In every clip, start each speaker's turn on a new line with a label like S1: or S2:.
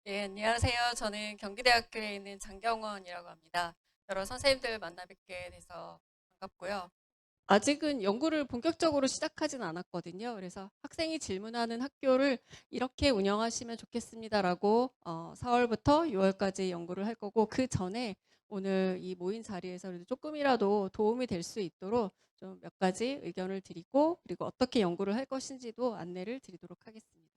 S1: 네, 안녕하세요. 저는 경기대학교에 있는 장경원이라고 합니다. 여러 선생님들 만나 뵙게 돼서 반갑고요. 아직은 연구를 본격적으로 시작하진 않았거든요. 그래서 학생이 질문하는 학교를 이렇게 운영하시면 좋겠습니다라고 4월부터 6월까지 연구를 할 거고, 그 전에 오늘 이 모인 자리에서 그래도 조금이라도 도움이 될 수 있도록 좀 몇 가지 의견을 드리고, 그리고 어떻게 연구를 할 것인지도 안내를 드리도록 하겠습니다.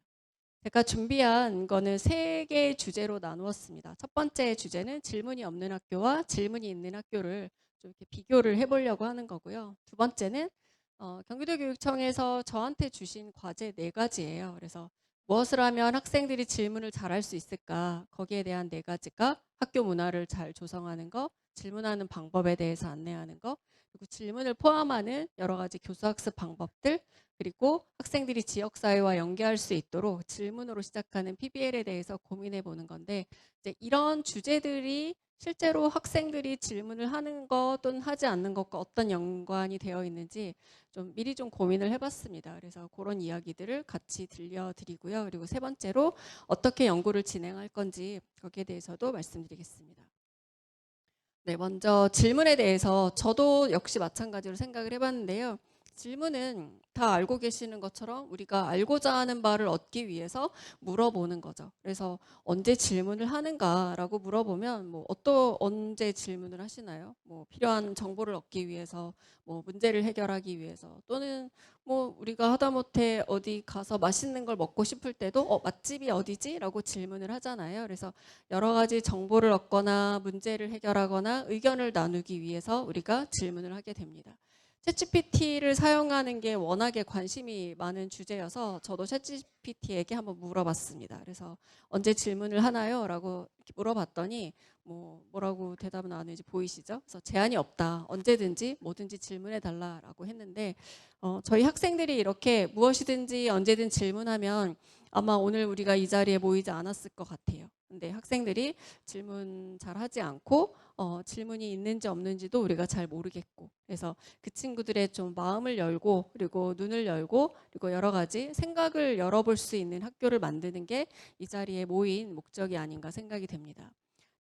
S1: 제가 준비한 거는 세 개의 주제로 나누었습니다. 첫 번째 주제는 질문이 없는 학교와 질문이 있는 학교를 좀 이렇게 비교를 해보려고 하는 거고요. 두 번째는 경기도 교육청에서 저한테 주신 과제 네 가지예요. 그래서 무엇을 하면 학생들이 질문을 잘할 수 있을까? 거기에 대한 네 가지가 학교 문화를 잘 조성하는 거, 질문하는 방법에 대해서 안내하는 거, 그리고 질문을 포함하는 여러 가지 교수학습 방법들, 그리고 학생들이 지역사회와 연계할 수 있도록 질문으로 시작하는 PBL에 대해서 고민해 보는 건데, 이제 이런 주제들이 실제로 학생들이 질문을 하는 것 또는 하지 않는 것과 어떤 연관이 되어 있는지 좀 미리 좀 고민을 해봤습니다. 그래서 그런 이야기들을 같이 들려드리고요. 그리고 세 번째로 어떻게 연구를 진행할 건지 거기에 대해서도 말씀드리겠습니다. 네, 먼저 질문에 대해서 저도 역시 마찬가지로 생각을 해봤는데요. 질문은 다 알고 계시는 것처럼 우리가 알고자 하는 바를 얻기 위해서 물어보는 거죠. 그래서 언제 질문을 하는가라고 물어보면 언제 질문을 하시나요? 뭐 필요한 정보를 얻기 위해서, 뭐 문제를 해결하기 위해서, 또는 뭐 우리가 하다못해 어디 가서 맛있는 걸 먹고 싶을 때도 맛집이 어디지? 라고 질문을 하잖아요. 그래서 여러 가지 정보를 얻거나 문제를 해결하거나 의견을 나누기 위해서 우리가 질문을 하게 됩니다. 챗GPT를 사용하는 게 워낙에 관심이 많은 주제여서 저도 챗GPT에게 한번 물어봤습니다. 그래서 언제 질문을 하나요? 라고 이렇게 물어봤더니 뭐라고 대답을 나왔는지 보이시죠? 그래서 제한이 없다. 언제든지 뭐든지 질문해 달라라고 했는데, 저희 학생들이 이렇게 무엇이든지 언제든 질문하면 아마 오늘 우리가 이 자리에 모이지 않았을 것 같아요. 근데 학생들이 질문 잘 하지 않고 질문이 있는지 없는지도 우리가 잘 모르겠고, 그래서 그 친구들의 좀 마음을 열고 그리고 눈을 열고 그리고 여러 가지 생각을 열어볼 수 있는 학교를 만드는 게 이 자리에 모인 목적이 아닌가 생각이 됩니다.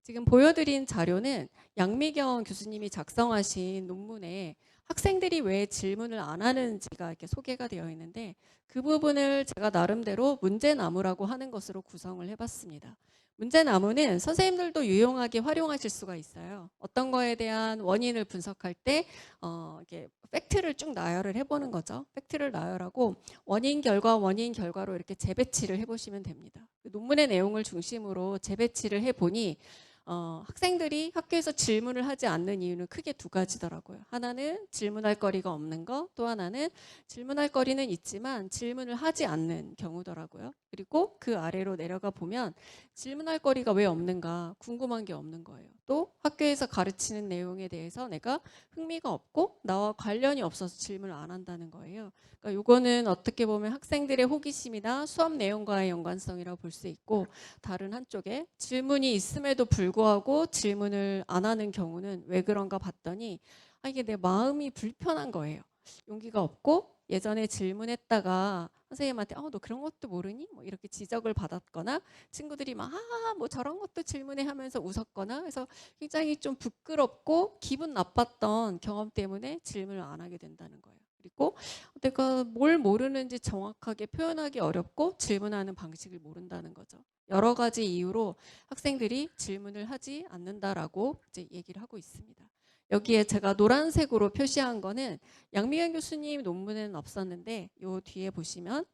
S1: 지금 보여드린 자료는 양미경 교수님이 작성하신 논문에 학생들이 왜 질문을 안 하는지가 이렇게 소개가 되어 있는데, 그 부분을 제가 나름대로 문제나무라고 하는 것으로 구성을 해봤습니다. 문제나무는 선생님들도 유용하게 활용하실 수가 있어요. 어떤 거에 대한 원인을 분석할 때 이렇게 팩트를 쭉 나열을 해보는 거죠. 팩트를 나열하고 원인 결과로 이렇게 재배치를 해보시면 됩니다. 그 논문의 내용을 중심으로 재배치를 해보니 학생들이 학교에서 질문을 하지 않는 이유는 크게 두 가지더라고요. 하나는 질문할 거리가 없는 거, 또 하나는 질문할 거리는 있지만 질문을 하지 않는 경우더라고요. 그리고 그 아래로 내려가 보면 질문할 거리가 왜 없는가 궁금한 게 없는 거예요. 또 학교에서 가르치는 내용에 대해서 내가 흥미가 없고 나와 관련이 없어서 질문을 안 한다는 거예요. 그러니까 이거는 어떻게 보면 학생들의 호기심이나 수업 내용과의 연관성이라고 볼 수 있고, 다른 한쪽에 질문이 있음에도 불구하고 질문을 안 하는 경우는 왜 그런가 봤더니 이게 내 마음이 불편한 거예요. 용기가 없고 예전에 질문했다가 선생님한테 너 그런 것도 모르니? 뭐 이렇게 지적을 받았거나 친구들이 막 뭐 저런 것도 질문해 하면서 웃었거나 해서 굉장히 좀 부끄럽고 기분 나빴던 경험 때문에 질문을 안 하게 된다는 거예요. 그리고 내가 뭘 모르는지 정확하게 표현하기 어렵고 질문하는 방식을 모른다는 거죠. 여러 가지 이유로 학생들이 질문을 하지 않는다라고 이제 얘기를 하고 있습니다. 여기에 제가 노란색으로 표시한 거는 양미경 교수님 논문에는 없었는데 요 뒤에 보시면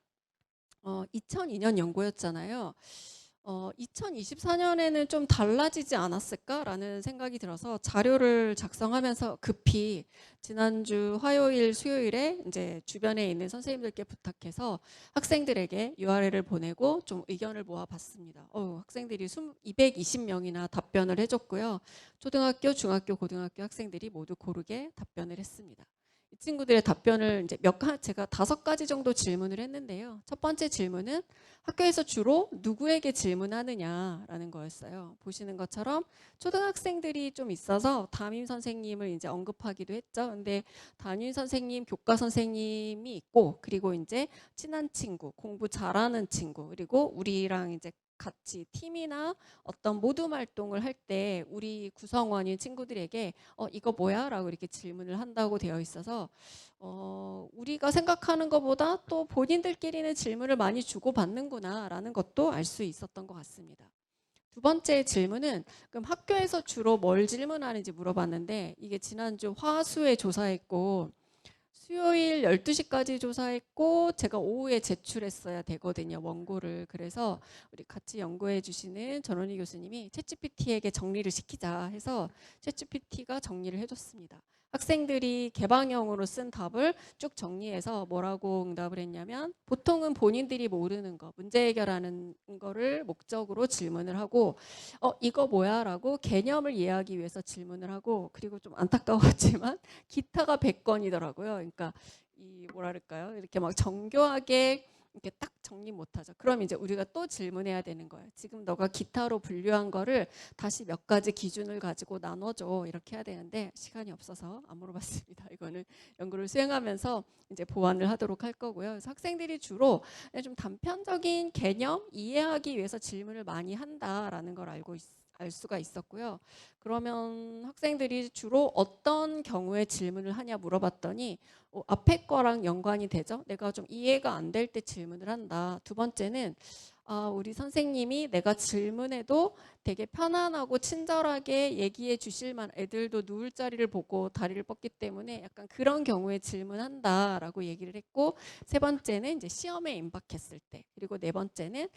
S1: 2002년 연구였잖아요. 2024년에는 좀 달라지지 않았을까라는 생각이 들어서 자료를 작성하면서 급히 지난주 화요일, 수요일에 이제 주변에 있는 선생님들께 부탁해서 학생들에게 URL을 보내고 좀 의견을 모아봤습니다. 학생들이 220명이나 답변을 해줬고요. 초등학교, 중학교, 고등학교 학생들이 모두 고르게 답변을 했습니다. 이 친구들의 답변을 이제 제가 5가지 정도 질문을 했는데요. 첫 번째 질문은 학교에서 주로 누구에게 질문하느냐라는 거였어요. 보시는 것처럼 초등학생들이 좀 있어서 담임 선생님을 이제 언급하기도 했죠. 근데 담임 선생님, 교과 선생님이 있고, 그리고 이제 친한 친구, 공부 잘하는 친구, 그리고 우리랑 이제 같이 팀이나 어떤 모둠 활동을 할 때 우리 구성원인 친구들에게 이거 뭐야? 라고 이렇게 질문을 한다고 되어 있어서 우리가 생각하는 것보다 또 본인들끼리는 질문을 많이 주고받는구나 라는 것도 알 수 있었던 것 같습니다. 두 번째 질문은 그럼 학교에서 주로 뭘 질문하는지 물어봤는데 이게 지난주 화수에 조사했고 수요일 12시까지 조사했고 제가 오후에 제출했어야 되거든요. 원고를. 그래서 우리 같이 연구해 주시는 전원희 교수님이 챗GPT에게 정리를 시키자 해서 챗GPT가 정리를 해줬습니다. 학생들이 개방형으로 쓴 답을 쭉 정리해서 뭐라고 응답을 했냐면 보통은 본인들이 모르는 거, 문제 해결하는 거를 목적으로 질문을 하고 이거 뭐야? 라고 개념을 이해하기 위해서 질문을 하고 그리고 좀 안타까웠지만 기타가 100건이더라고요. 그러니까 이 뭐랄까요? 이렇게 막 정교하게 이렇게 딱 정리 못하죠. 그럼 이제 우리가 또 질문해야 되는 거예요. 지금 너가 기타로 분류한 거를 다시 몇 가지 기준을 가지고 나눠줘. 이렇게 해야 되는데 시간이 없어서 안 물어봤습니다. 이거는 연구를 수행하면서 이제 보완을 하도록 할 거고요. 그래서 학생들이 주로 좀 단편적인 개념 이해하기 위해서 질문을 많이 한다라는 걸 알 수가 있었고요. 그러면 학생들이 주로 어떤 경우에 질문을 하냐 물어봤더니 앞에 거랑 연관이 되죠. 내가 좀 이해가 안 될 때 질문을 한다. 두 번째는 우리 선생님이 내가 질문해도 되게 편안하고 친절하게 얘기해 주실 만 애들도 누울 자리를 보고 다리를 뻗기 때문에 약간 그런 경우에 질문한다라고 얘기를 했고 세 번째는 이제 시험에 임박했을 때 그리고 네 번째는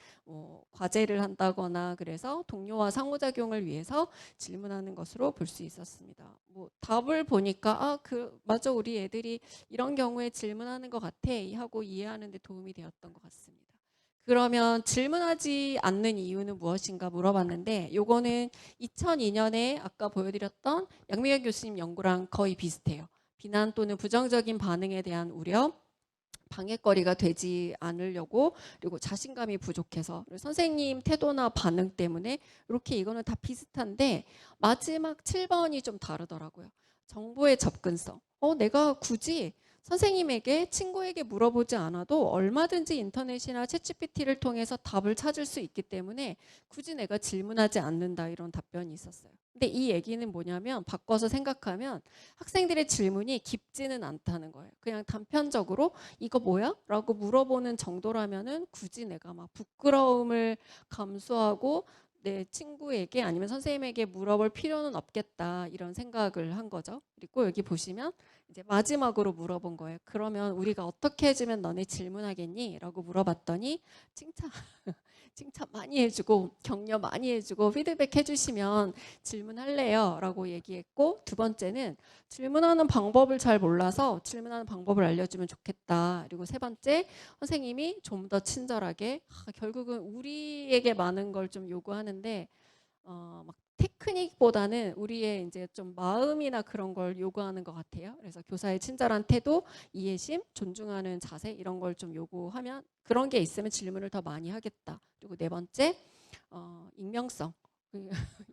S1: 과제를 한다거나 그래서 동료와 상호작용을 위해서 질문하는 것으로 볼 수 있었습니다. 답을 보니까 맞아 우리 애들이 이런 경우에 질문하는 것 같아 하고 이해하는 데 도움이 되었던 것 같습니다. 그러면 질문하지 않는 이유는 무엇인가 물어봤는데 요거는 2002년에 아까 보여드렸던 양미경 교수님 연구랑 거의 비슷해요. 비난 또는 부정적인 반응에 대한 우려, 방해거리가 되지 않으려고 그리고 자신감이 부족해서 선생님 태도나 반응 때문에 이렇게 이거는 다 비슷한데 마지막 7번이 좀 다르더라고요. 정보의 접근성. 내가 굳이 선생님에게 친구에게 물어보지 않아도 얼마든지 인터넷이나 챗GPT를 통해서 답을 찾을 수 있기 때문에 굳이 내가 질문하지 않는다 이런 답변이 있었어요. 근데 이 얘기는 뭐냐면 바꿔서 생각하면 학생들의 질문이 깊지는 않다는 거예요. 그냥 단편적으로 이거 뭐야? 라고 물어보는 정도라면은 굳이 내가 막 부끄러움을 감수하고 내 친구에게 아니면 선생님에게 물어볼 필요는 없겠다 이런 생각을 한 거죠. 그리고 여기 보시면 이제 마지막으로 물어본 거예요. 그러면 우리가 어떻게 해주면 너네 질문하겠니? 라고 물어봤더니 칭찬 칭찬 많이 해주고 격려 많이 해주고 피드백 해주시면 질문할래요 라고 얘기했고 두 번째는 질문하는 방법을 잘 몰라서 질문하는 방법을 알려주면 좋겠다. 그리고 세 번째 선생님이 좀 더 친절하게 결국은 우리에게 많은 걸 좀 요구하는데 막 테크닉보다는 우리의 이제 좀 마음이나 그런 걸 요구하는 것 같아요. 그래서 교사의 친절한 태도, 이해심, 존중하는 자세 이런 걸 좀 요구하면 그런 게 있으면 질문을 더 많이 하겠다. 그리고 네 번째 익명성.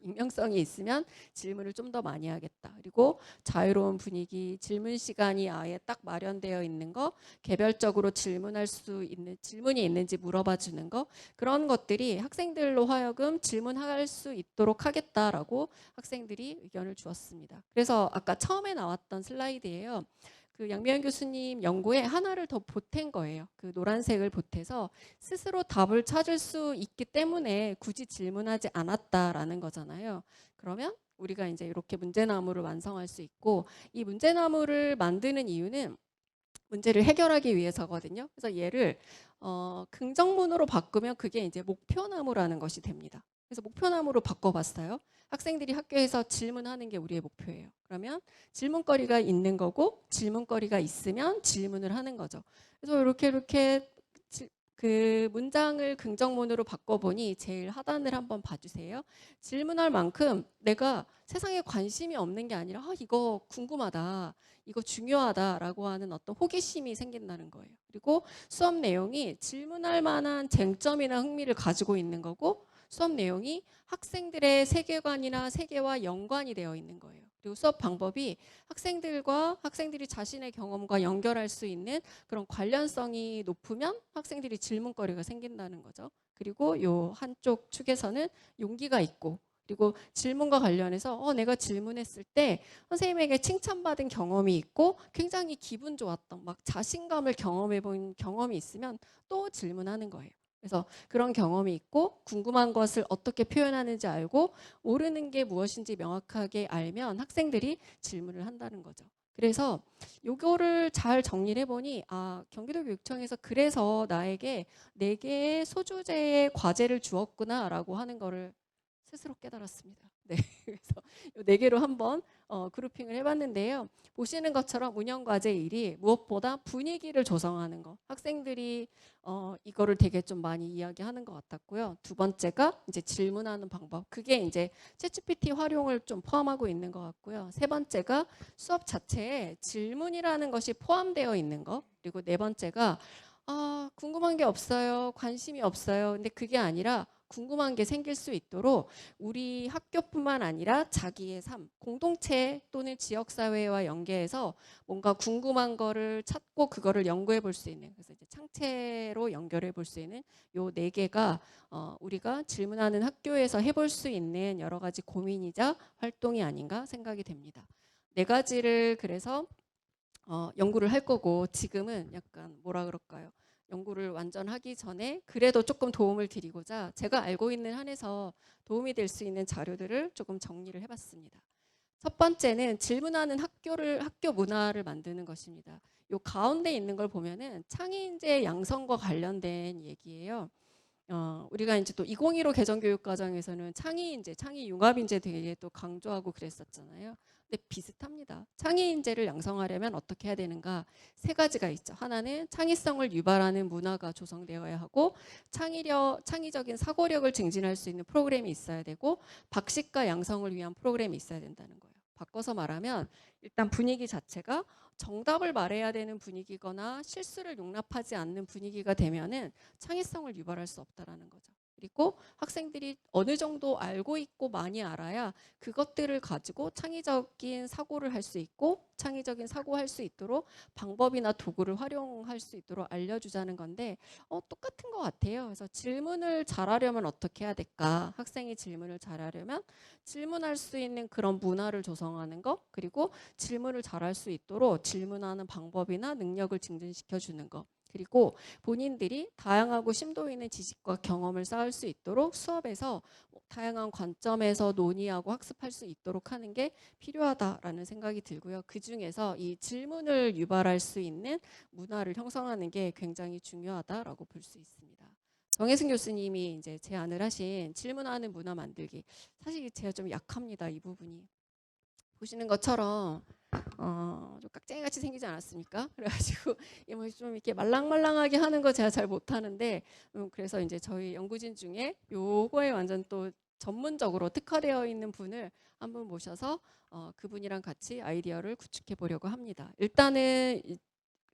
S1: 익명성이 있으면 질문을 좀 더 많이 하겠다. 그리고 자유로운 분위기, 질문 시간이 아예 딱 마련되어 있는 거, 개별적으로 질문할 수 있는 질문이 있는지 물어봐 주는 거 그런 것들이 학생들로 하여금 질문할 수 있도록 하겠다라고 학생들이 의견을 주었습니다. 그래서 아까 처음에 나왔던 슬라이드예요. 그 양미연 교수님 연구에 하나를 더 보탠 거예요. 그 노란색을 보태서 스스로 답을 찾을 수 있기 때문에 굳이 질문하지 않았다라는 거잖아요. 그러면 우리가 이제 이렇게 문제나무를 완성할 수 있고 이 문제나무를 만드는 이유는 문제를 해결하기 위해서거든요. 그래서 얘를 긍정문으로 바꾸면 그게 이제 목표나무라는 것이 됩니다. 그래서 목표나무로 바꿔봤어요. 학생들이 학교에서 질문하는 게 우리의 목표예요. 그러면 질문거리가 있는 거고 질문거리가 있으면 질문을 하는 거죠. 그래서 이렇게 그 문장을 긍정문으로 바꿔보니 제일 하단을 한번 봐주세요. 질문할 만큼 내가 세상에 관심이 없는 게 아니라 이거 궁금하다. 이거 중요하다라고 하는 어떤 호기심이 생긴다는 거예요. 그리고 수업 내용이 질문할 만한 쟁점이나 흥미를 가지고 있는 거고 수업 내용이 학생들의 세계관이나 세계와 연관이 되어 있는 거예요. 그리고 수업 방법이 학생들이 자신의 경험과 연결할 수 있는 그런 관련성이 높으면 학생들이 질문거리가 생긴다는 거죠. 그리고 요 한쪽 축에서는 용기가 있고, 그리고 질문과 관련해서 내가 질문했을 때 선생님에게 칭찬받은 경험이 있고 굉장히 기분 좋았던 막 자신감을 경험해 본 경험이 있으면 또 질문하는 거예요. 그래서 그런 경험이 있고 궁금한 것을 어떻게 표현하는지 알고 모르는 게 무엇인지 명확하게 알면 학생들이 질문을 한다는 거죠. 그래서 요거를 잘 정리를 해보니 경기도교육청에서 그래서 나에게 4개의 소주제의 과제를 주었구나라고 하는 거를 스스로 깨달았습니다. 네, 그래서 이 4개로 한번 그룹핑을 해봤는데요. 보시는 것처럼 운영과제 1이 무엇보다 분위기를 조성하는 거. 학생들이 이거를 되게 좀 많이 이야기하는 것 같았고요. 두 번째가 이제 질문하는 방법. 그게 이제 챗GPT 활용을 좀 포함하고 있는 것 같고요. 세 번째가 수업 자체에 질문이라는 것이 포함되어 있는 거. 그리고 네 번째가 궁금한 게 없어요. 관심이 없어요. 근데 그게 아니라 궁금한 게 생길 수 있도록 우리 학교뿐만 아니라 자기의 삶, 공동체 또는 지역사회와 연계해서 뭔가 궁금한 거를 찾고 그거를 연구해 볼 수 있는, 그래서 이제 창체로 연결해 볼 수 있는 요 4개가 우리가 질문하는 학교에서 해볼 수 있는 여러 가지 고민이자 활동이 아닌가 생각이 됩니다. 4가지를 그래서 연구를 할 거고, 지금은 약간 뭐라 그럴까요? 연구를 완전 하기 전에 그래도 조금 도움을 드리고자 제가 알고 있는 한에서 도움이 될 수 있는 자료들을 조금 정리를 해봤습니다. 첫 번째는 질문하는 학교 문화를 만드는 것입니다. 요 가운데 있는 걸 보면은 창의인재 양성과 관련된 얘기예요. 우리가 이제 또 2015 개정교육과정에서는 창의인재, 창의융합인재 되게 또 강조하고 그랬었잖아요. 근데 비슷합니다. 창의인재를 양성하려면 어떻게 해야 되는가? 3가지가 있죠. 하나는 창의성을 유발하는 문화가 조성되어야 하고, 창의적인 사고력을 증진할 수 있는 프로그램이 있어야 되고, 박식과 양성을 위한 프로그램이 있어야 된다는 거예요. 바꿔서 말하면 일단 분위기 자체가 정답을 말해야 되는 분위기거나 실수를 용납하지 않는 분위기가 되면은 창의성을 유발할 수 없다라는 거죠. 그리고 학생들이 어느 정도 알고 있고 많이 알아야 그것들을 가지고 창의적인 사고를 할 수 있고, 창의적인 사고할 수 있도록 방법이나 도구를 활용할 수 있도록 알려주자는 건데 똑같은 것 같아요. 그래서 질문을 잘하려면 어떻게 해야 될까? 학생이 질문을 잘하려면 질문할 수 있는 그런 문화를 조성하는 것, 그리고 질문을 잘할 수 있도록 질문하는 방법이나 능력을 증진시켜 주는 것, 그리고 본인들이 다양하고 심도 있는 지식과 경험을 쌓을 수 있도록 수업에서 다양한 관점에서 논의하고 학습할 수 있도록 하는 게 필요하다라는 생각이 들고요. 그중에서 이 질문을 유발할 수 있는 문화를 형성하는 게 굉장히 중요하다라고 볼 수 있습니다. 정혜승 교수님이 이제 제안을 하신 질문하는 문화 만들기, 사실 제가 좀 약합니다. 이 부분이. 보시는 것처럼 좀 깍쟁이 같이 생기지 않았습니까? 그래가지고 좀 이렇게 말랑말랑하게 하는 거 제가 잘 못하는데, 그래서 이제 저희 연구진 중에 요거에 완전 또 전문적으로 특화되어 있는 분을 한 분 모셔서 그분이랑 같이 아이디어를 구축해 보려고 합니다. 일단은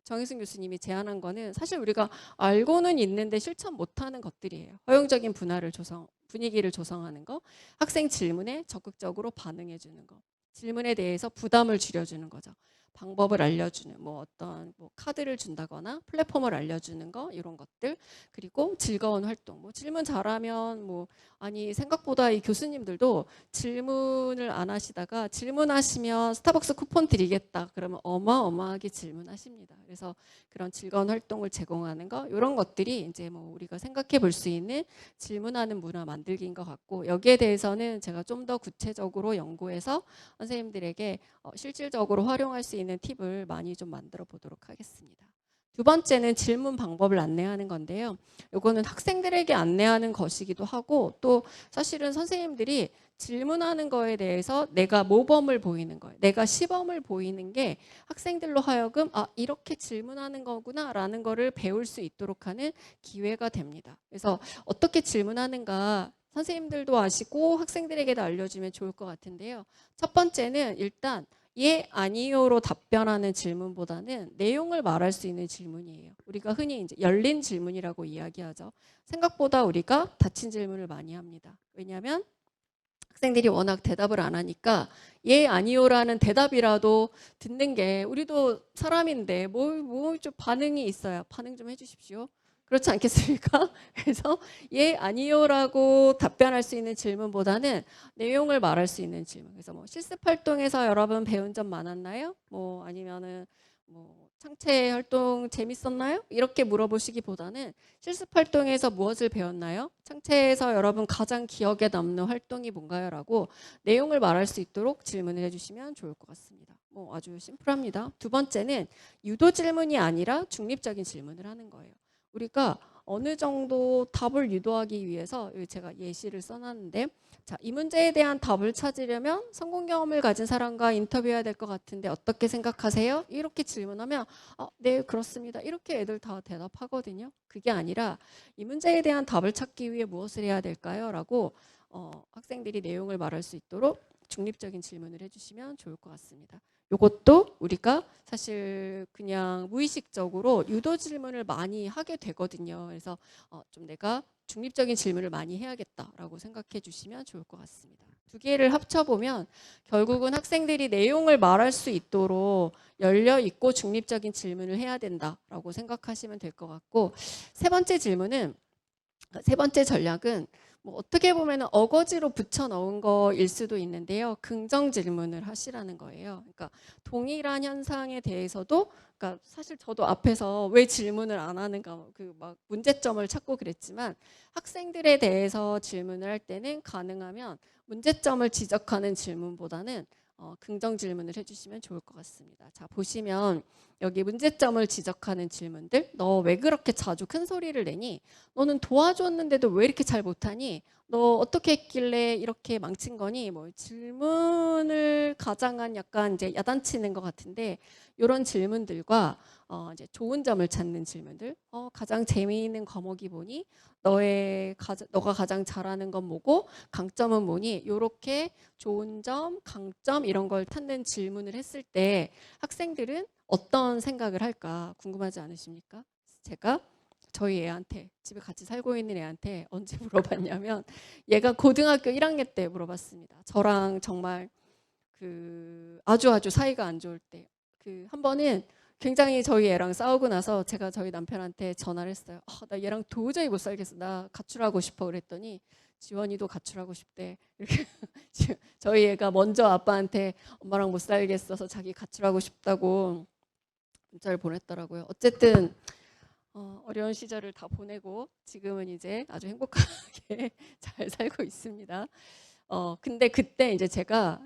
S1: 정혜승 교수님이 제안한 거는 사실 우리가 알고는 있는데 실천 못하는 것들이에요. 허용적인 분위기를 조성하는 거, 학생 질문에 적극적으로 반응해 주는 거, 질문에 대해서 부담을 줄여주는 거죠. 방법을 알려주는, 어떤 카드를 준다거나 플랫폼을 알려주는 거, 이런 것들. 그리고 즐거운 활동. 질문 잘하면 아니 생각보다 이 교수님들도 질문을 안 하시다가 질문하시면 스타벅스 쿠폰 드리겠다 그러면 어마어마하게 질문하십니다. 그래서 그런 즐거운 활동을 제공하는 거, 이런 것들이 이제 우리가 생각해 볼 수 있는 질문하는 문화 만들기인 것 같고, 여기에 대해서는 제가 좀 더 구체적으로 연구해서 선생님들에게 실질적으로 활용할 수 있는 팁을 많이 좀 만들어 보도록 하겠습니다. 두 번째는 질문 방법을 안내하는 건데요. 이거는 학생들에게 안내하는 것이기도 하고, 또 사실은 선생님들이 질문하는 거에 대해서 내가 모범을 보이는 거예요. 내가 시범을 보이는 게 학생들로 하여금 이렇게 질문하는 거구나 라는 거를 배울 수 있도록 하는 기회가 됩니다. 그래서 어떻게 질문하는가 선생님들도 아시고 학생들에게도 알려주면 좋을 것 같은데요. 첫 번째는 일단 예, 아니요로 답변하는 질문보다는 내용을 말할 수 있는 질문이에요. 우리가 흔히 이제 열린 질문이라고 이야기하죠. 생각보다 우리가 닫힌 질문을 많이 합니다. 왜냐하면 학생들이 워낙 대답을 안 하니까 예, 아니요라는 대답이라도 듣는 게, 우리도 사람인데 좀 반응이 있어야 반응 좀 해주십시오. 그렇지 않겠습니까? 그래서 예, 아니요라고 답변할 수 있는 질문보다는 내용을 말할 수 있는 질문. 그래서 뭐 실습 활동에서 여러분 배운 점 많았나요? 뭐 아니면은 뭐 창체 활동 재밌었나요? 이렇게 물어보시기보다는 실습 활동에서 무엇을 배웠나요? 창체에서 여러분 가장 기억에 남는 활동이 뭔가요? 라고 내용을 말할 수 있도록 질문을 해주시면 좋을 것 같습니다. 뭐 아주 심플합니다. 두 번째는 유도 질문이 아니라 중립적인 질문을 하는 거예요. 우리가 어느 정도 답을 유도하기 위해서 여기 제가 예시를 써놨는데, 자, 이 문제에 대한 답을 찾으려면 성공 경험을 가진 사람과 인터뷰해야 될 것 같은데 어떻게 생각하세요? 이렇게 질문하면 네, 그렇습니다. 이렇게 애들 다 대답하거든요. 그게 아니라 이 문제에 대한 답을 찾기 위해 무엇을 해야 될까요? 라고 학생들이 내용을 말할 수 있도록 중립적인 질문을 해주시면 좋을 것 같습니다. 이것도 우리가 사실 그냥 무의식적으로 유도 질문을 많이 하게 되거든요. 그래서 좀 내가 중립적인 질문을 많이 해야겠다라고 생각해 주시면 좋을 것 같습니다. 두 개를 합쳐보면 결국은 학생들이 내용을 말할 수 있도록 열려있고 중립적인 질문을 해야 된다라고 생각하시면 될 것 같고, 세 번째 전략은 뭐 어떻게 보면 어거지로 붙여 넣은 거일 수도 있는데요. 긍정 질문을 하시라는 거예요. 그러니까 동일한 현상에 대해서도, 그러니까 사실 저도 앞에서 왜 질문을 안 하는가 그 막 문제점을 찾고 그랬지만, 학생들에 대해서 질문을 할 때는 가능하면 문제점을 지적하는 질문보다는 긍정 질문을 해주시면 좋을 것 같습니다. 자, 보시면 여기 문제점을 지적하는 질문들, 너 왜 그렇게 자주 큰 소리를 내니? 너는 도와줬는데도 왜 이렇게 잘 못하니? 너 어떻게 했길래 이렇게 망친 거니? 뭐 질문을 가장한 약간 이제 야단치는 것 같은데, 이런 질문들과 이제 좋은 점을 찾는 질문들, 가장 재미있는 과목이 뭐니? 너가 가장 잘하는 건 뭐고? 강점은 뭐니? 이렇게 좋은 점, 강점 이런 걸 찾는 질문을 했을 때 학생들은 어떤 생각을 할까 궁금하지 않으십니까? 제가 저희 애한테, 집에 같이 살고 있는 애한테 언제 물어봤냐면, 얘가 고등학교 1학년 때 물어봤습니다. 저랑 정말 그 아주 사이가 안 좋을 때, 그 한 번은 굉장히 저희 애랑 싸우고 나서 제가 저희 남편한테 전화를 했어요. 나 얘랑 도저히 못 살겠어. 나 가출하고 싶어. 그랬더니 지원이도 가출하고 싶대. 이렇게 저희 애가 먼저 아빠한테 엄마랑 못 살겠어서 자기 가출하고 싶다고 문자를 보냈더라고요. 어쨌든 어려운 시절을 다 보내고 지금은 이제 아주 행복하게 잘 살고 있습니다. 근데 그때 이제 제가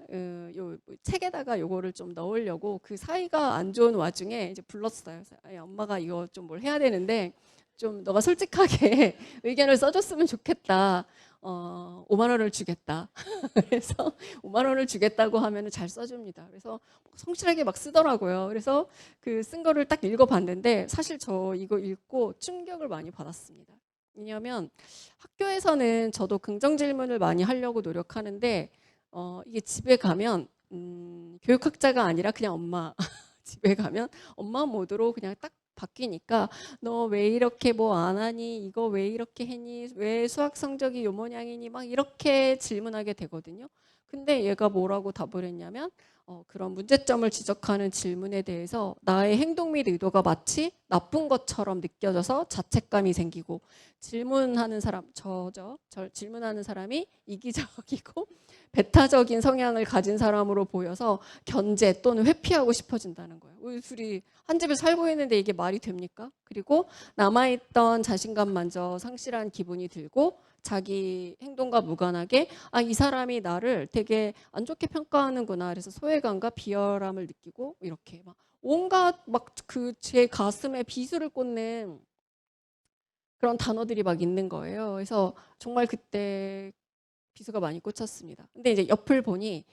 S1: 요 책에다가 요거를 좀 넣으려고 그 사이가 안 좋은 와중에 이제 불렀어요. 그래서 엄마가 이거 좀 뭘 해야 되는데 좀 너가 솔직하게 의견을 써줬으면 좋겠다. 5만 원을 주겠다. 그래서 5만 원을 주겠다고 하면은 잘 써줍니다. 그래서 성실하게 막 쓰더라고요. 그래서 그 쓴 거를 딱 읽어봤는데 사실 저 이거 읽고 충격을 많이 받았습니다. 왜냐하면 학교에서는 저도 긍정 질문을 많이 하려고 노력하는데 이게 집에 가면 교육학자가 아니라 그냥 엄마 집에 가면 엄마 모드로 그냥 딱 바뀌니까 너 왜 이렇게 뭐 안 하니? 이거 왜 이렇게 했니? 왜 수학 성적이 요 모양이니? 막 이렇게 질문하게 되거든요. 근데 얘가 뭐라고 답을 했냐면 그런 문제점을 지적하는 질문에 대해서 나의 행동 및 의도가 마치 나쁜 것처럼 느껴져서 자책감이 생기고, 질문하는 사람, 질문하는 사람이 이기적이고 배타적인 성향을 가진 사람으로 보여서 견제 또는 회피하고 싶어진다는 거예요. 우리 둘이 한 집에 살고 있는데 이게 말이 됩니까? 그리고 남아있던 자신감마저 상실한 기분이 들고 자기 행동과 무관하게 이 사람이 나를 되게 안 좋게 평가하는구나. 그래서 소외감과 비열함을 느끼고 이렇게 막 온갖 막 그 제 가슴에 비수를 꽂는 그런 단어들이 막 있는 거예요. 그래서 정말 그때 비수가 많이 꽂혔습니다. 근데 이제 옆을 보니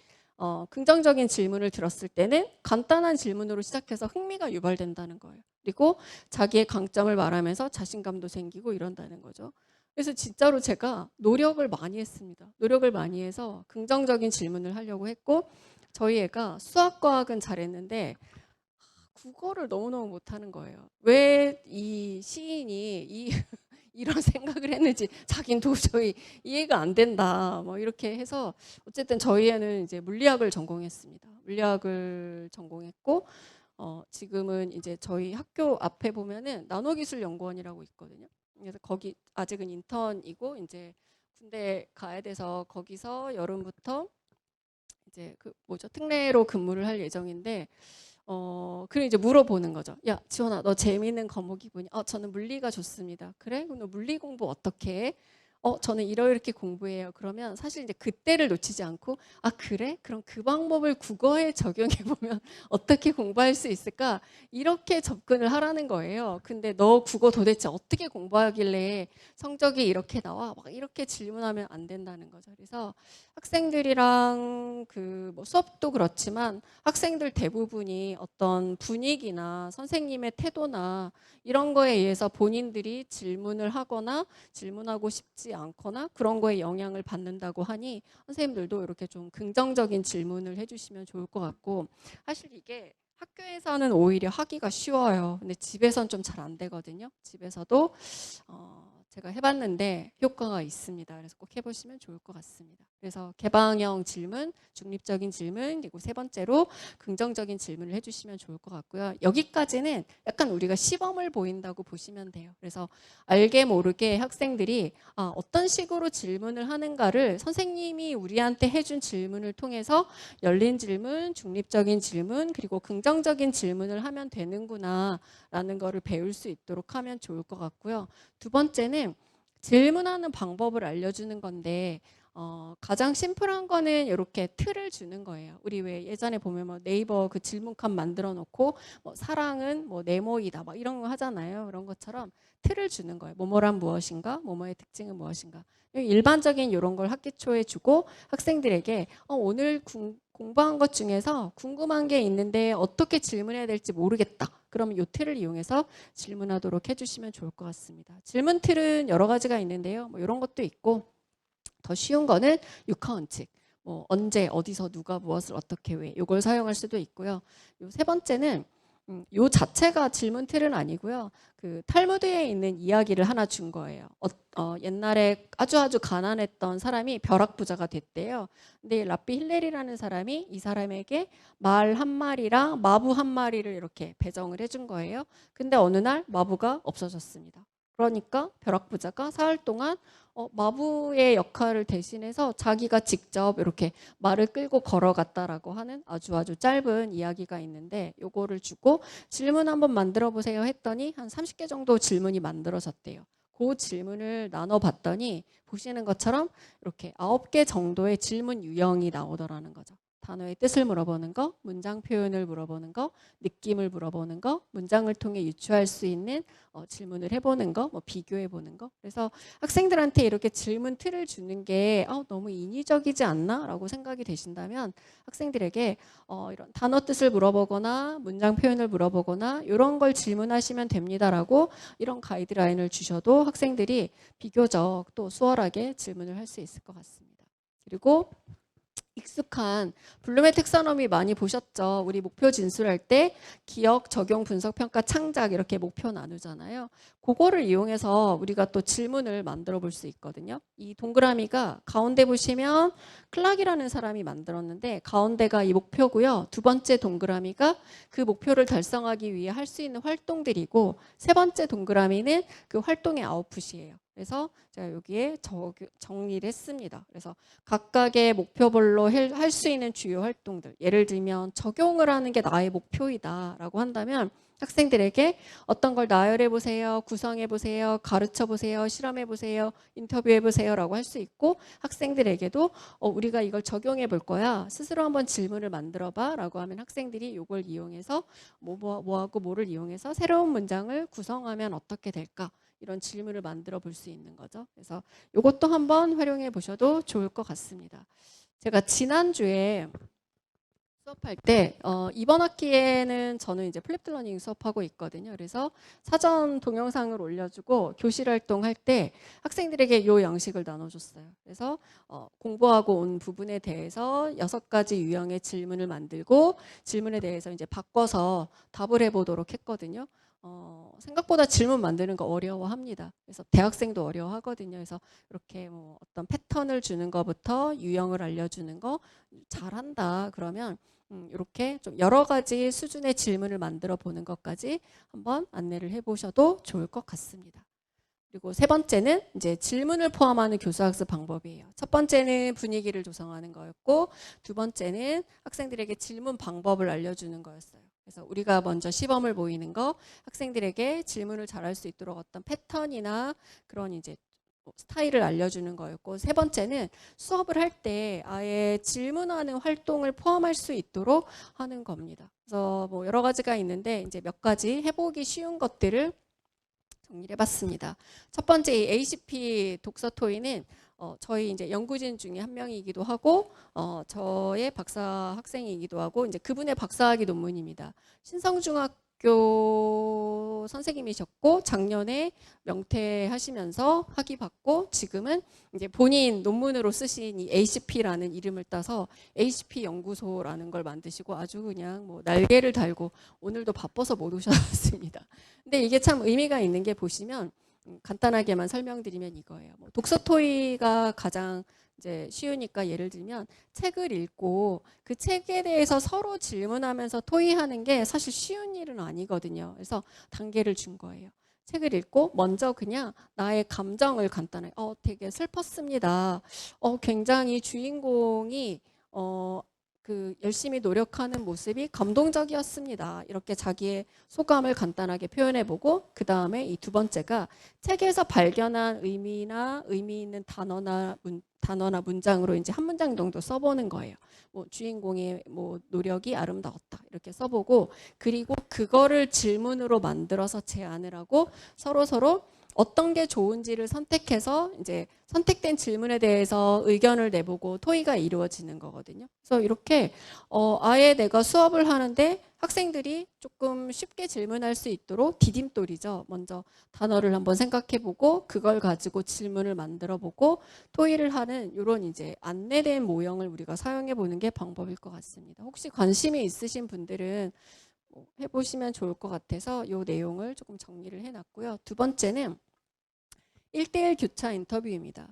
S1: 긍정적인 질문을 들었을 때는 간단한 질문으로 시작해서 흥미가 유발된다는 거예요. 그리고 자기의 강점을 말하면서 자신감도 생기고 이런다는 거죠. 그래서 진짜로 제가 노력을 많이 했습니다. 노력을 많이 해서 긍정적인 질문을 하려고 했고, 저희 애가 수학, 과학은 잘했는데 국어를 너무너무 못하는 거예요. 왜 이 시인이 이런 생각을 했는지 자기는 도저히 이해가 안 된다. 뭐 이렇게 해서 어쨌든 저희 애는 이제 물리학을 전공했습니다. 물리학을 전공했고 지금은 이제 저희 학교 앞에 보면은 나노기술연구원이라고 있거든요. 그래서 거기 아직은 인턴이고 이제 군대 가야 돼서 거기서 여름부터 이제 그 뭐죠? 특례로 근무를 할 예정인데 그래 이제 물어보는 거죠. 야, 지원아, 너 재미있는 과목이 뭐냐? 저는 물리가 좋습니다. 그래? 그럼 너 물리 공부 어떻게 해? 저는 이렇게 공부해요. 그러면 사실 이제 그때를 놓치지 않고, 아, 그래? 그럼 그 방법을 국어에 적용해 보면 어떻게 공부할 수 있을까? 이렇게 접근을 하라는 거예요. 근데 너 국어 도대체 어떻게 공부하길래 성적이 이렇게 나와? 막 이렇게 질문하면 안 된다는 거죠. 그래서 학생들이랑 그 뭐 수업도 그렇지만 학생들 대부분이 어떤 분위기나 선생님의 태도나 이런 거에 의해서 본인들이 질문을 하거나 질문하고 싶지 않거나 그런 거에 영향을 받는다고 하니 선생님들도 이렇게 좀 긍정적인 질문을 해주시면 좋을 것 같고, 사실 이게 학교에서는 오히려 하기가 쉬워요. 근데 집에선 좀 잘 안 되거든요. 집에서도 제가 해봤는데 효과가 있습니다. 그래서 꼭 해보시면 좋을 것 같습니다. 그래서 개방형 질문, 중립적인 질문, 그리고 세 번째로 긍정적인 질문을 해주시면 좋을 것 같고요. 여기까지는 약간 우리가 시범을 보인다고 보시면 돼요. 그래서 알게 모르게 학생들이 어떤 식으로 질문을 하는가를 선생님이 우리한테 해준 질문을 통해서 열린 질문, 중립적인 질문, 그리고 긍정적인 질문을 하면 되는구나 라는 거를 배울 수 있도록 하면 좋을 것 같고요. 두 번째는 질문하는 방법을 알려주는 건데 가장 심플한 거는 이렇게 틀을 주는 거예요. 우리 왜 예전에 보면 뭐 네이버 그 질문칸 만들어 놓고 뭐 사랑은 뭐 네모이다 막 이런 거 하잖아요. 그런 것처럼 틀을 주는 거예요. 뭐뭐란 무엇인가? 뭐뭐의 특징은 무엇인가? 일반적인 이런 걸 학기 초에 주고 학생들에게 오늘 공부한 것 중에서 궁금한 게 있는데 어떻게 질문해야 될지 모르겠다. 그러면 이 틀을 이용해서 질문하도록 해주시면 좋을 것 같습니다. 질문 틀은 여러 가지가 있는데요. 뭐 이런 것도 있고 더 쉬운 거는 육하원칙. 뭐 언제 어디서 누가 무엇을 어떻게 왜 이걸 사용할 수도 있고요. 요 세 번째는 요 자체가 질문 틀은 아니고요. 그 탈무드에 있는 이야기를 하나 준 거예요. 옛날에 아주 가난했던 사람이 벼락부자가 됐대요. 근데 랍비 힐렐이라는 사람이 이 사람에게 말 한 마리랑 마부 한 마리를 이렇게 배정을 해준 거예요. 근데 어느 날 마부가 없어졌습니다. 그러니까 벼락부자가 사흘 동안 마부의 역할을 대신해서 자기가 직접 이렇게 말을 끌고 걸어갔다라고 하는 아주 짧은 이야기가 있는데 요거를 주고 질문 한번 만들어 보세요 했더니 한 30개 정도 질문이 만들어졌대요. 그 질문을 나눠봤더니 보시는 것처럼 이렇게 9개 정도의 질문 유형이 나오더라는 거죠. 단어의 뜻을 물어보는 거, 문장 표현을 물어보는 거, 느낌을 물어보는 거, 문장을 통해 유추할 수 있는 질문을 해보는 거, 뭐 비교해보는 거. 그래서 학생들한테 이렇게 질문 틀을 주는 게 너무 인위적이지 않나? 라고 생각이 되신다면 학생들에게 이런 단어 뜻을 물어보거나 문장 표현을 물어보거나 이런 걸 질문하시면 됩니다라고 이런 가이드라인을 주셔도 학생들이 비교적 또 수월하게 질문을 할 수 있을 것 같습니다. 그리고 익숙한 블룸의 텍사노미 많이 보셨죠? 우리 목표 진술할 때 기억, 적용, 분석, 평가, 창작 이렇게 목표 나누잖아요. 그거를 이용해서 우리가 또 질문을 만들어 볼 수 있거든요. 이 동그라미가 가운데 보시면 클락이라는 사람이 만들었는데 가운데가 이 목표고요. 두 번째 동그라미가 그 목표를 달성하기 위해 할 수 있는 활동들이고 세 번째 동그라미는 그 활동의 아웃풋이에요. 그래서 제가 여기에 정리를 했습니다. 그래서 각각의 목표별로 할 수 있는 주요 활동들, 예를 들면 적용을 하는 게 나의 목표이다 라고 한다면 학생들에게 어떤 걸 나열해 보세요, 구성해 보세요, 가르쳐 보세요, 실험해 보세요, 인터뷰해 보세요 라고 할 수 있고, 학생들에게도 우리가 이걸 적용해 볼 거야, 스스로 한번 질문을 만들어 봐 라고 하면 학생들이 이걸 이용해서 뭐하고 뭐를 이용해서 새로운 문장을 구성하면 어떻게 될까, 이런 질문을 만들어 볼 수 있는 거죠. 그래서 이것도 한번 활용해 보셔도 좋을 것 같습니다. 제가 지난주에 수업할 때 이번 학기에는 저는 이제 플립드 러닝 수업하고 있거든요. 그래서 사전 동영상을 올려주고 교실 활동할 때 학생들에게 이 양식을 나눠줬어요. 그래서 공부하고 온 부분에 대해서 6가지 유형의 질문을 만들고 질문에 대해서 이제 바꿔서 답을 해보도록 했거든요. 생각보다 질문 만드는 거 어려워합니다. 그래서 대학생도 어려워하거든요. 그래서 이렇게 뭐 어떤 패턴을 주는 것부터 유형을 알려주는 거 잘한다 그러면 이렇게 좀 여러 가지 수준의 질문을 만들어 보는 것까지 한번 안내를 해보셔도 좋을 것 같습니다. 그리고 세 번째는 이제 질문을 포함하는 교수학습 방법이에요. 첫 번째는 분위기를 조성하는 거였고, 두 번째는 학생들에게 질문 방법을 알려주는 거였어요. 그래서 우리가 먼저 시범을 보이는 거, 학생들에게 질문을 잘할 수 있도록 어떤 패턴이나 그런 이제 스타일을 알려주는 거였고, 세 번째는 수업을 할 때 아예 질문하는 활동을 포함할 수 있도록 하는 겁니다. 그래서 뭐 여러 가지가 있는데 이제 몇 가지 해보기 쉬운 것들을 정리를 해봤습니다. 첫 번째 이 ACP 독서 토의는 저희 이제 연구진 중에 한 명이기도 하고 저의 박사 학생이기도 하고 이제 그분의 박사학위 논문입니다. 신성중학교 선생님이셨고 작년에 명퇴하시면서 학위 받고 지금은 이제 본인 논문으로 쓰신 이 ACP라는 이름을 따서 ACP 연구소라는 걸 만드시고 아주 그냥 뭐 날개를 달고 오늘도 바빠서 못 오셨습니다. 근데 이게 참 의미가 있는 게 보시면 간단하게만 설명드리면 이거예요. 뭐 독서 토의가 가장 이제 쉬우니까 예를 들면 책을 읽고 그 책에 대해서 서로 질문하면서 토의하는 게 사실 쉬운 일은 아니거든요. 그래서 단계를 준 거예요. 책을 읽고 먼저 그냥 나의 감정을 간단하게 되게 슬펐습니다. 굉장히 주인공이 그 열심히 노력하는 모습이 감동적이었습니다. 이렇게 자기의 소감을 간단하게 표현해보고 그 다음에 이 두 번째가 책에서 발견한 의미나 의미 있는 단어나 문장으로 이제 한 문장 정도 써보는 거예요. 뭐 주인공의 뭐 노력이 아름다웠다 이렇게 써보고 그리고 그거를 질문으로 만들어서 제안을 하고 서로 어떤 게 좋은지를 선택해서 이제 선택된 질문에 대해서 의견을 내보고 토의가 이루어지는 거거든요. 그래서 이렇게 아예 내가 수업을 하는데 학생들이 조금 쉽게 질문할 수 있도록 디딤돌이죠. 먼저 단어를 한번 생각해보고 그걸 가지고 질문을 만들어보고 토의를 하는 이런 이제 안내된 모형을 우리가 사용해보는 게 방법일 것 같습니다. 혹시 관심이 있으신 분들은 해보시면 좋을 것 같아서 이 내용을 조금 정리를 해놨고요. 두 번째는 1대1 교차 인터뷰입니다.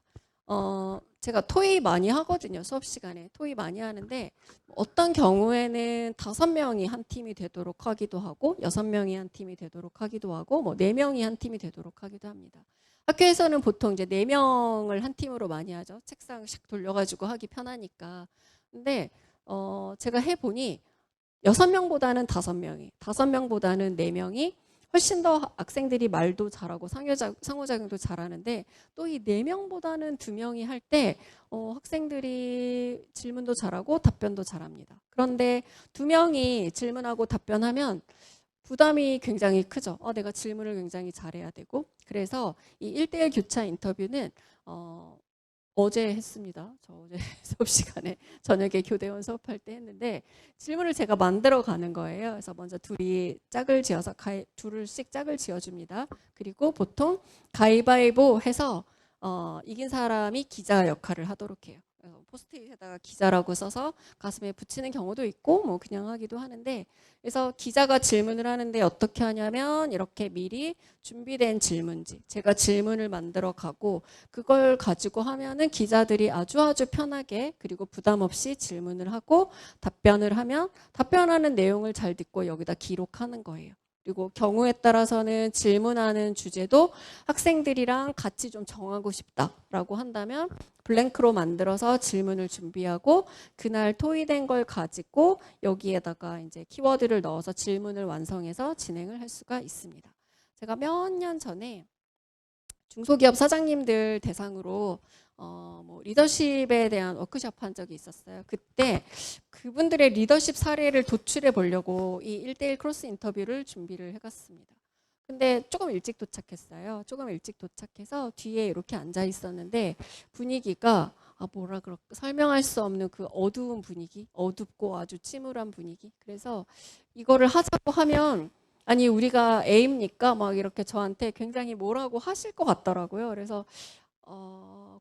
S1: 제가 토의 많이 하거든요. 수업 시간에 토의 많이 하는데 어떤 경우에는 5명이 한 팀이 되도록 하기도 하고 6명이 한 팀이 되도록 하기도 하고 뭐 4명이 한 팀이 되도록 하기도 합니다. 학교에서는 보통 이제 4명을 한 팀으로 많이 하죠. 책상 샥 돌려가지고 하기 편하니까. 근데 제가 해보니 6명보다는 5명이, 5명보다는 4명이 훨씬 더 학생들이 말도 잘하고 상호작용도 잘하는데 또 이 4명보다는 2명이 할 때 학생들이 질문도 잘하고 답변도 잘합니다. 그런데 2명이 질문하고 답변하면 부담이 굉장히 크죠. 내가 질문을 굉장히 잘해야 되고 그래서 이 1대1 교차 인터뷰는 어제 했습니다. 저 어제 수업 시간에 저녁에 교대원 수업할 때 했는데 질문을 제가 만들어 가는 거예요. 그래서 먼저 둘이 짝을 지어서 둘씩 짝을 지어줍니다. 그리고 보통 가위바위보 해서 이긴 사람이 기자 역할을 하도록 해요. 포스트잇에다가 기자라고 써서 가슴에 붙이는 경우도 있고 뭐 그냥 하기도 하는데 그래서 기자가 질문을 하는데 어떻게 하냐면 이렇게 미리 준비된 질문지 제가 질문을 만들어 가고 그걸 가지고 하면은 기자들이 아주 편하게 그리고 부담 없이 질문을 하고 답변을 하면 답변하는 내용을 잘 듣고 여기다 기록하는 거예요. 그리고 경우에 따라서는 질문하는 주제도 학생들이랑 같이 좀 정하고 싶다라고 한다면 블랭크로 만들어서 질문을 준비하고 그날 토의된 걸 가지고 여기에다가 이제 키워드를 넣어서 질문을 완성해서 진행을 할 수가 있습니다. 제가 몇 년 전에 중소기업 사장님들 대상으로 뭐 리더십에 대한 워크숍 한 적이 있었어요. 그때 그분들의 리더십 사례를 도출해 보려고 이 1대1 크로스 인터뷰를 준비를 해갔습니다. 근데 조금 일찍 도착했어요. 조금 일찍 도착해서 뒤에 이렇게 앉아 있었는데 분위기가 뭐라 그럴까 설명할 수 없는 그 어두운 분위기, 어둡고 아주 침울한 분위기. 그래서 이거를 하자고 하면 아니 우리가 A입니까? 막 이렇게 저한테 굉장히 뭐라고 하실 것 같더라고요. 그래서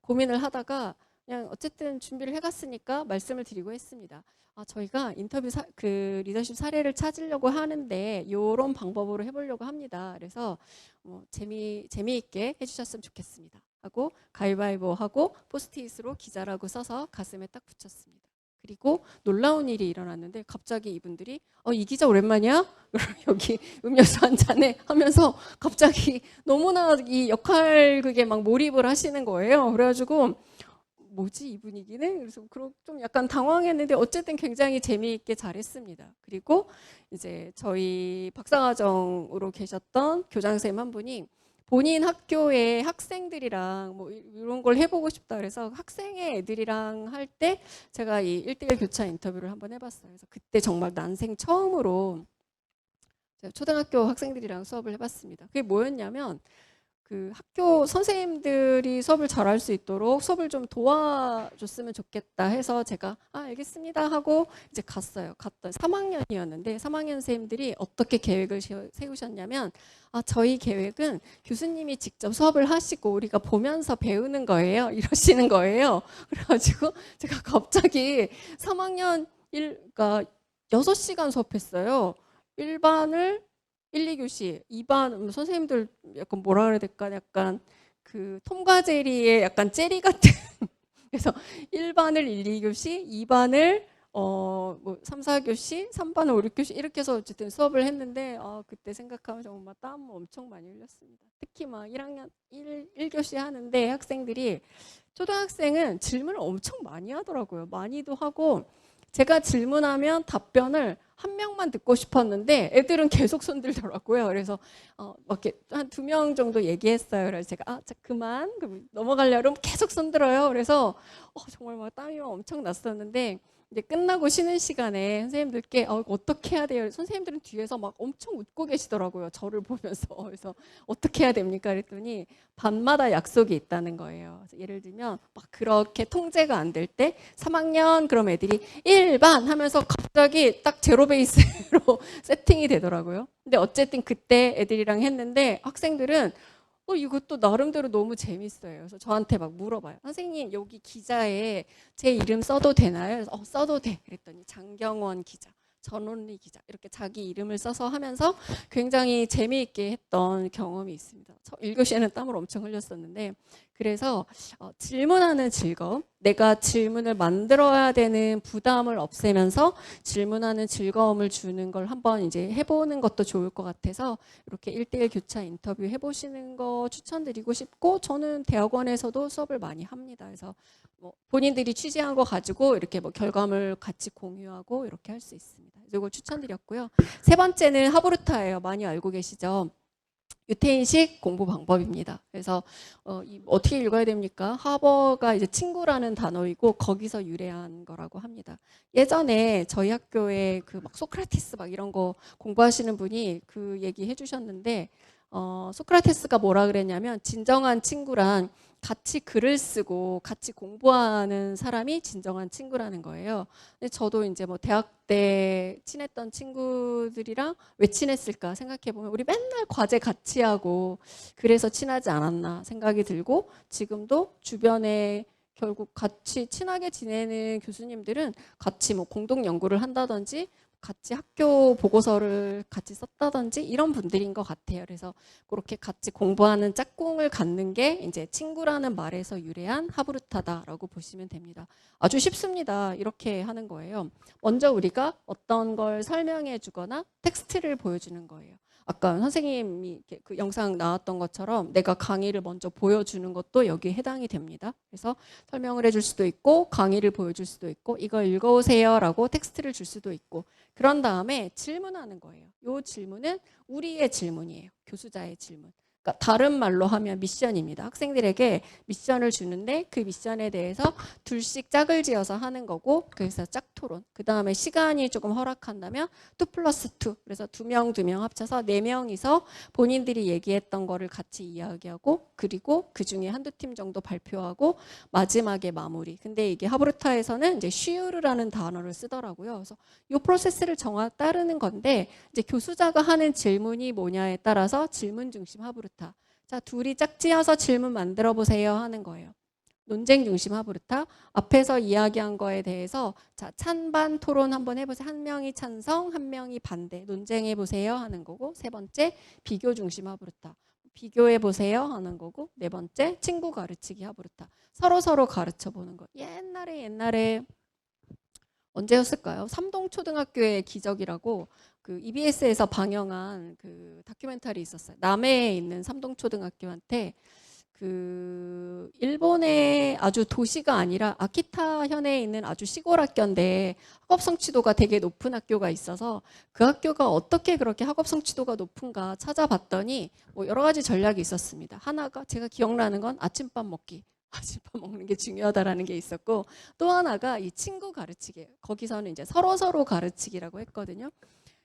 S1: 고민을 하다가 그냥 어쨌든 준비를 해갔으니까 말씀을 드리고 했습니다. 저희가 인터뷰 그 리더십 사례를 찾으려고 하는데 이런 방법으로 해보려고 합니다. 그래서 재미있게 해주셨으면 좋겠습니다. 하고 가위바위보 하고 포스트잇으로 기자라고 써서 가슴에 딱 붙였습니다. 그리고 놀라운 일이 일어났는데 갑자기 이분들이 이 기자 오랜만이야? 여기 음료수 한 잔에 하면서 갑자기 너무나 이 역할 그게 막 몰입을 하시는 거예요. 그래가지고 뭐지 이 분위기는? 그래서 좀 약간 당황했는데 어쨌든 굉장히 재미있게 잘했습니다. 그리고 이제 저희 박사과정으로 계셨던 교장선생님 한 분이 본인 학교의 학생들이랑 뭐 이런 걸 해보고 싶다 그래서 학생의 애들이랑 할 때 제가 이 1대1 교차 인터뷰를 한번 해봤어요. 그래서 그때 정말 난생 처음으로 제가 초등학교 학생들이랑 수업을 해봤습니다. 그게 뭐였냐면 그 학교 선생님들이 수업을 잘할 수 있도록 수업을 좀 도와줬으면 좋겠다 해서 제가 알겠습니다 하고 이제 갔어요. 갔던 3학년이었는데 3학년 선생님들이 어떻게 계획을 세우셨냐면 저희 계획은 교수님이 직접 수업을 하시고 우리가 보면서 배우는 거예요. 이러시는 거예요. 그래가지고 제가 갑자기 3학년 그러니까 6시간 수업했어요. 1반을 1, 2교시, 2반 선생님들 약간 뭐라 그래야 될까? 약간 그 톰과 제리의 약간 제리 같은 그래서 1반을 1, 2교시, 2반을 뭐 3, 4교시, 3반을 5, 6교시 이렇게 해서 어쨌든 수업을 했는데 그때 생각하면 정말 땀 엄청 많이 흘렸습니다. 특히 막 1학년 1교시 하는데 학생들이 초등학생은 질문을 엄청 많이 하더라고요. 많이도 하고 제가 질문하면 답변을 한 명만 듣고 싶었는데 애들은 계속 손들더라고요. 그래서 이렇게 한 2명 정도 얘기했어요. 그래서 제가 자, 그만 넘어가려면 계속 손들어요. 그래서 정말 막 땀이 엄청 났었는데 이제 끝나고 쉬는 시간에 선생님들께 어떻게 해야 돼요? 선생님들은 뒤에서 막 엄청 웃고 계시더라고요. 저를 보면서. 그래서 어떻게 해야 됩니까? 그랬더니 반마다 약속이 있다는 거예요. 그래서 예를 들면 막 그렇게 통제가 안 될 때 3학년 그럼 애들이 1반 하면서 갑자기 딱 제로 베이스로 세팅이 되더라고요. 근데 어쨌든 그때 애들이랑 했는데 학생들은 이것도 나름대로 너무 재밌어요. 그래서 저한테 막 물어봐요. 선생님 여기 기자에 제 이름 써도 되나요? 그래서 써도 돼. 그랬더니 장경원 기자, 전원리 기자 이렇게 자기 이름을 써서 하면서 굉장히 재미있게 했던 경험이 있습니다. 1교시에는 땀을 엄청 흘렸었는데 그래서 질문하는 즐거움, 내가 질문을 만들어야 되는 부담을 없애면서 질문하는 즐거움을 주는 걸 한번 이제 해보는 것도 좋을 것 같아서 이렇게 1대1 교차 인터뷰 해보시는 거 추천드리고 싶고 저는 대학원에서도 수업을 많이 합니다. 그래서 뭐 본인들이 취재한 거 가지고 이렇게 뭐 결과물 같이 공유하고 이렇게 할 수 있습니다. 이걸 추천드렸고요. 세 번째는 하브루타예요. 많이 알고 계시죠? 유태인식 공부 방법입니다. 그래서 어떻게 읽어야 됩니까? 하버가 이제 친구라는 단어이고 거기서 유래한 거라고 합니다. 예전에 저희 학교에 그 막 소크라테스 막 이런 거 공부하시는 분이 그 얘기 해주셨는데 소크라테스가 뭐라 그랬냐면 진정한 친구란 같이 글을 쓰고 같이 공부하는 사람이 진정한 친구라는 거예요. 근데 저도 이제 뭐 대학 때 친했던 친구들이랑 왜 친했을까 생각해 보면 우리 맨날 과제 같이 하고 그래서 친하지 않았나 생각이 들고 지금도 주변에 결국 같이 친하게 지내는 교수님들은 같이 뭐 공동 연구를 한다든지 같이 학교 보고서를 같이 썼다든지 이런 분들인 것 같아요. 그래서 그렇게 같이 공부하는 짝꿍을 갖는 게 이제 친구라는 말에서 유래한 하브루타다라고 보시면 됩니다. 아주 쉽습니다. 이렇게 하는 거예요. 먼저 우리가 어떤 걸 설명해 주거나 텍스트를 보여주는 거예요. 아까 선생님이 그 영상 나왔던 것처럼 내가 강의를 먼저 보여주는 것도 여기에 해당이 됩니다. 그래서 설명을 해줄 수도 있고 강의를 보여줄 수도 있고 이걸 읽어오세요 라고 텍스트를 줄 수도 있고 그런 다음에 질문하는 거예요. 이 질문은 우리의 질문이에요. 교수자의 질문. 그러니까 다른 말로 하면 미션입니다. 학생들에게 미션을 주는데 그 미션에 대해서 둘씩 짝을 지어서 하는 거고 그래서 짝토론. 그 다음에 시간이 조금 허락한다면 2+2 그래서 2명 합쳐서 4명이서 본인들이 얘기했던 거를 같이 이야기하고 그리고 그 중에 한두 팀 정도 발표하고 마지막에 마무리. 근데 이게 하브루타에서는 이제 쉬우르라는 단어를 쓰더라고요. 그래서 이 프로세스를 따르는 건데 이제 교수자가 하는 질문이 뭐냐에 따라서 질문 중심 하브루타. 자, 둘이 짝지어서 질문 만들어 보세요 하는 거예요. 논쟁 중심 하브루타. 앞에서 이야기한 거에 대해서 자, 찬반 토론 한번 해보세요. 한 명이 찬성, 한 명이 반대. 논쟁해 보세요 하는 거고 세 번째 비교 중심 하브루타. 비교해 보세요 하는 거고 네 번째 친구 가르치기 하브루타. 서로 가르쳐 보는 거. 옛날에 언제였을까요? 삼동초등학교의 기적이라고 그 EBS에서 방영한 그 다큐멘터리 있었어요. 남해에 있는 삼동초등학교한테 그 일본의 아주 도시가 아니라 아키타 현에 있는 아주 시골 학교인데 학업 성취도가 되게 높은 학교가 있어서 그 학교가 어떻게 그렇게 학업 성취도가 높은가 찾아봤더니 뭐 여러 가지 전략이 있었습니다. 하나가 제가 기억나는 건 아침밥 먹기. 아침밥 먹는 게 중요하다라는 게 있었고, 또 하나가 이 친구 가르치기. 거기서는 이제 서로 가르치기라고 했거든요.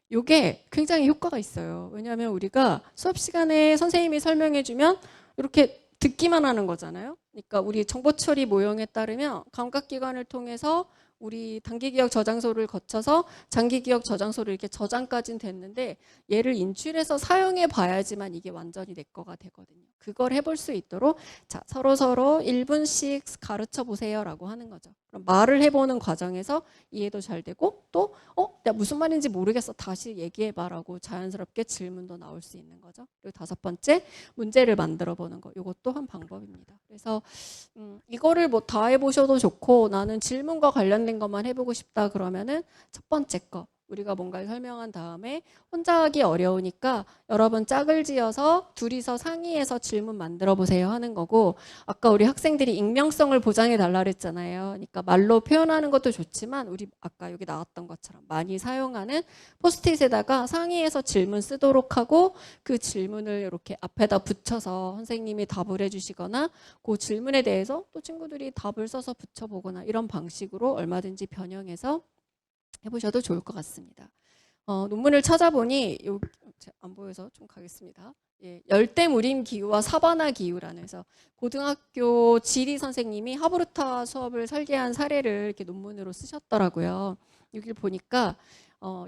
S1: 이게 굉장히 효과가 있어요. 왜냐하면 우리가 수업 시간에 선생님이 설명해주면 이렇게 듣기만 하는 거잖아요. 그러니까 우리 정보 처리 모형에 따르면 감각기관을 통해서 우리 단기 기억 저장소를 거쳐서 장기 기억 저장소를 이렇게 저장까지는 됐는데 얘를 인출해서 사용해 봐야지만 이게 완전히 내 거가 되거든요. 그걸 해볼 수 있도록 자, 서로 1분씩 가르쳐 보세요라고 하는 거죠. 그럼 말을 해보는 과정에서 이해도 잘 되고 또 내가 무슨 말인지 모르겠어. 다시 얘기해봐라고 자연스럽게 질문도 나올 수 있는 거죠. 그리고 5번째, 문제를 만들어 보는 거. 이것도 한 방법입니다. 그래서 이거를 뭐 다 해보셔도 좋고 나는 질문과 관련된 것만 해보고 싶다 그러면은 첫 번째 거. 우리가 뭔가를 설명한 다음에 혼자 하기 어려우니까 여러분 짝을 지어서 둘이서 상의해서 질문 만들어 보세요 하는 거고, 아까 우리 학생들이 익명성을 보장해 달라 그랬잖아요. 그러니까 말로 표현하는 것도 좋지만 우리 아까 여기 나왔던 것처럼 많이 사용하는 포스트잇에다가 상의해서 질문 쓰도록 하고 그 질문을 이렇게 앞에다 붙여서 선생님이 답을 해주시거나 그 질문에 대해서 또 친구들이 답을 써서 붙여보거나 이런 방식으로 얼마든지 변형해서 해보셔도 좋을 것 같습니다. 논문을 찾아보니 안 보여서 좀 가겠습니다. 예, 열대무림 기후와 사바나 기후라는 해서 고등학교 지리 선생님이 하브루타 수업을 설계한 사례를 이렇게 논문으로 쓰셨더라고요. 여기를 보니까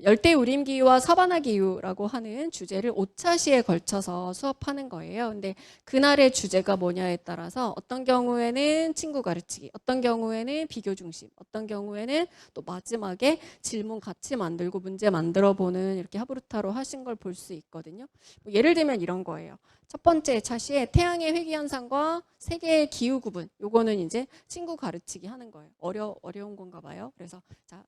S1: 열대우림 기후와 사바나 기후라고 하는 주제를 5차시에 걸쳐서 수업하는 거예요. 근데 그날의 주제가 뭐냐에 따라서 어떤 경우에는 친구 가르치기, 어떤 경우에는 비교 중심, 어떤 경우에는 또 마지막에 질문 같이 만들고 문제 만들어 보는 이렇게 하브루타로 하신 걸 볼 수 있거든요. 뭐 예를 들면 이런 거예요. 첫 번째 차시에 태양의 회귀 현상과 세계의 기후 구분. 요거는 이제 친구 가르치기 하는 거예요. 어려운 건가 봐요. 그래서 자,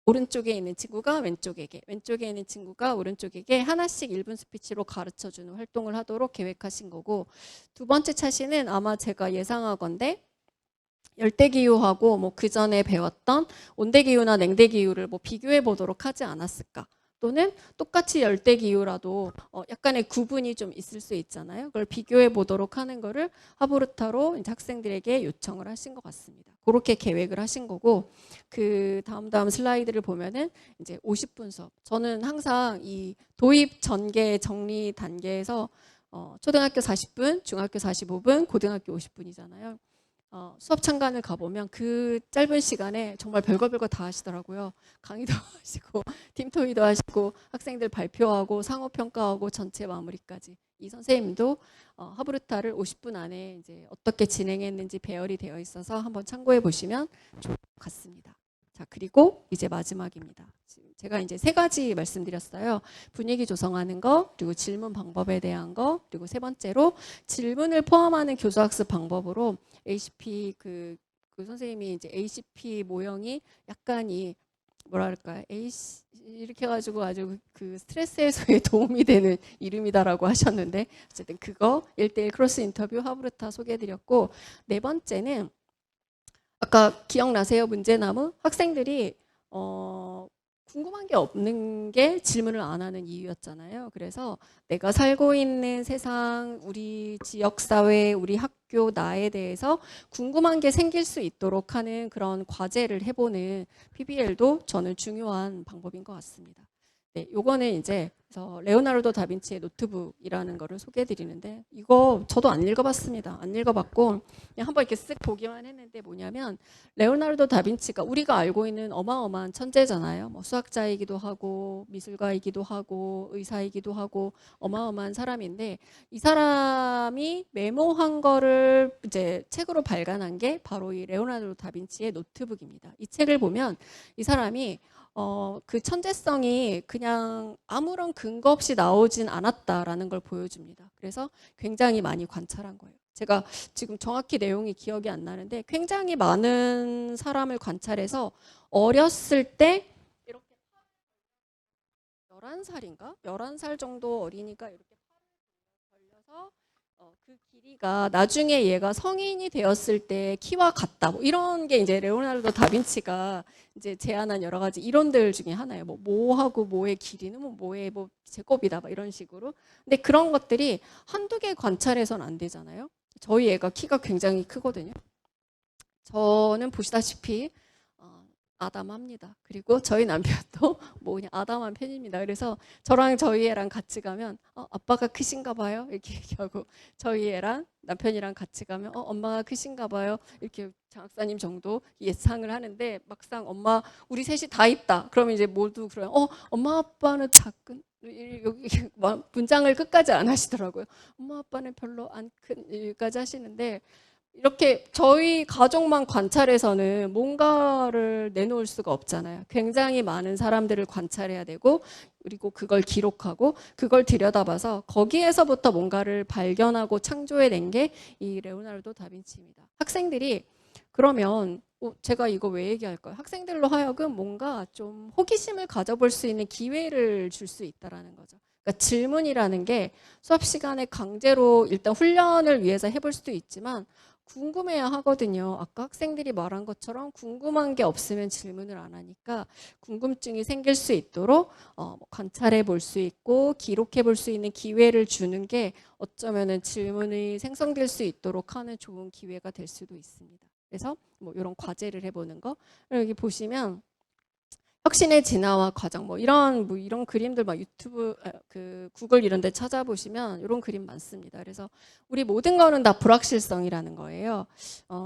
S1: 오른쪽에 있는 친구가 왼쪽에게, 왼쪽에 있는 친구가 오른쪽에게 하나씩 1분 스피치로 가르쳐주는 활동을 하도록 계획하신 거고, 두 번째 차시는 아마 제가 예상하건대 열대기후하고 뭐 그 전에 배웠던 온대기후나 냉대기후를 뭐 비교해 보도록 하지 않았을까. 또는 똑같이 열대기후라도 약간의 구분이 좀 있을 수 있잖아요. 그걸 비교해 보도록 하는 거를 하브루타로 이제 학생들에게 요청을 하신 것 같습니다. 그렇게 계획을 하신 거고, 그 다음 슬라이드를 보면은 이제 50분 수업. 저는 항상 이 도입 전개 정리 단계에서 초등학교 40분, 중학교 45분, 고등학교 50분이잖아요. 수업 참관을 가보면 그 짧은 시간에 정말 별거 다 하시더라고요. 강의도 하시고 팀토의도 하시고 학생들 발표하고 상호평가하고 전체 마무리까지. 이 선생님도 하브루타를 50분 안에 이제 어떻게 진행했는지 배열이 되어 있어서 한번 참고해 보시면 좋을 것 같습니다. 자, 그리고 이제 마지막입니다. 제가 이제 3가지 말씀드렸어요. 분위기 조성하는 거, 그리고 질문 방법에 대한 거, 그리고 세 번째로 질문을 포함하는 교수학습 방법으로 ACP 그 선생님이 이제 ACP 모형이 약간 이 뭐랄까 AC 이렇게 해가지고 아주 그 스트레스 해소에 도움이 되는 이름이다라고 하셨는데 어쨌든 그거 1대1 크로스 인터뷰 하브루타 소개해드렸고, 네 번째는 아까 기억나세요? 문제나무 학생들이 궁금한 게 없는 게 질문을 안 하는 이유였잖아요. 그래서 내가 살고 있는 세상, 우리 지역사회, 우리 학교, 나에 대해서 궁금한 게 생길 수 있도록 하는 그런 과제를 해보는 PBL도 저는 중요한 방법인 것 같습니다. 네, 요거는 이제 레오나르도 다빈치의 노트북이라는 거를 소개해 드리는데, 이거 저도 안 읽어봤습니다. 안 읽어봤고 그냥 한번 이렇게 쓱 보기만 했는데 뭐냐면 레오나르도 다빈치가 우리가 알고 있는 어마어마한 천재잖아요. 뭐 수학자이기도 하고 미술가이기도 하고 의사이기도 하고 어마어마한 사람인데, 이 사람이 메모한 거를 이제 책으로 발간한 게 바로 이 레오나르도 다빈치의 노트북입니다. 이 책을 보면 이 사람이 그 천재성이 그냥 아무런 근거 없이 나오진 않았다라는 걸 보여줍니다. 그래서 굉장히 많이 관찰한 거예요. 제가 지금 정확히 내용이 기억이 안 나는데 굉장히 많은 사람을 관찰해서 어렸을 때 이렇게 11살인가? 11살 정도 어린이가 이렇게 걸려서 그 길이가 나중에 얘가 성인이 되었을 때 키와 같다. 뭐 이런 게 이제 레오나르도 다빈치가 이제 제안한 여러 가지 이론들 중에 하나예요. 뭐 모하고 모의 길이는 뭐 모의 뭐 제곱이다. 막 이런 식으로. 근데 그런 것들이 한두 개 관찰해서는 안 되잖아요. 저희 애가 키가 굉장히 크거든요. 저는 보시다시피 아담합니다. 그리고 저희 남편도 뭐 그냥 아담한 편입니다. 그래서 저랑 저희 애랑 같이 가면 아빠가 크신가 봐요. 이렇게 얘기하고 저희 애랑 남편이랑 같이 가면 엄마가 크신가 봐요. 이렇게 장학사님 정도 예상을 하는데 막상 엄마 우리 셋이 다 있다. 그러면 이제 모두 그래요. 엄마 아빠는 작은 여기 문장을 끝까지 안 하시더라고요. 엄마 아빠는 별로 안 큰 여기까지 하시는데 이렇게 저희 가족만 관찰해서는 뭔가를 내놓을 수가 없잖아요. 굉장히 많은 사람들을 관찰해야 되고 그리고 그걸 기록하고 그걸 들여다봐서 거기에서부터 뭔가를 발견하고 창조해낸 게 이 레오나르도 다빈치입니다. 학생들이 그러면 제가 이거 왜 얘기할까요? 학생들로 하여금 뭔가 좀 호기심을 가져볼 수 있는 기회를 줄 수 있다는 거죠. 그러니까 질문이라는 게 수업 시간에 강제로 일단 훈련을 위해서 해볼 수도 있지만 궁금해야 하거든요. 아까 학생들이 말한 것처럼 궁금한 게 없으면 질문을 안 하니까 궁금증이 생길 수 있도록 관찰해 볼 수 있고 기록해 볼 수 있는 기회를 주는 게 어쩌면은 질문이 생성될 수 있도록 하는 좋은 기회가 될 수도 있습니다. 그래서 뭐 이런 과제를 해보는 거 여기 보시면 혁신의 진화와 과정 뭐 이런 그림들 막 유튜브 그 구글 이런 데 찾아보시면 이런 그림 많습니다. 그래서 우리 모든 거는 다 불확실성이라는 거예요.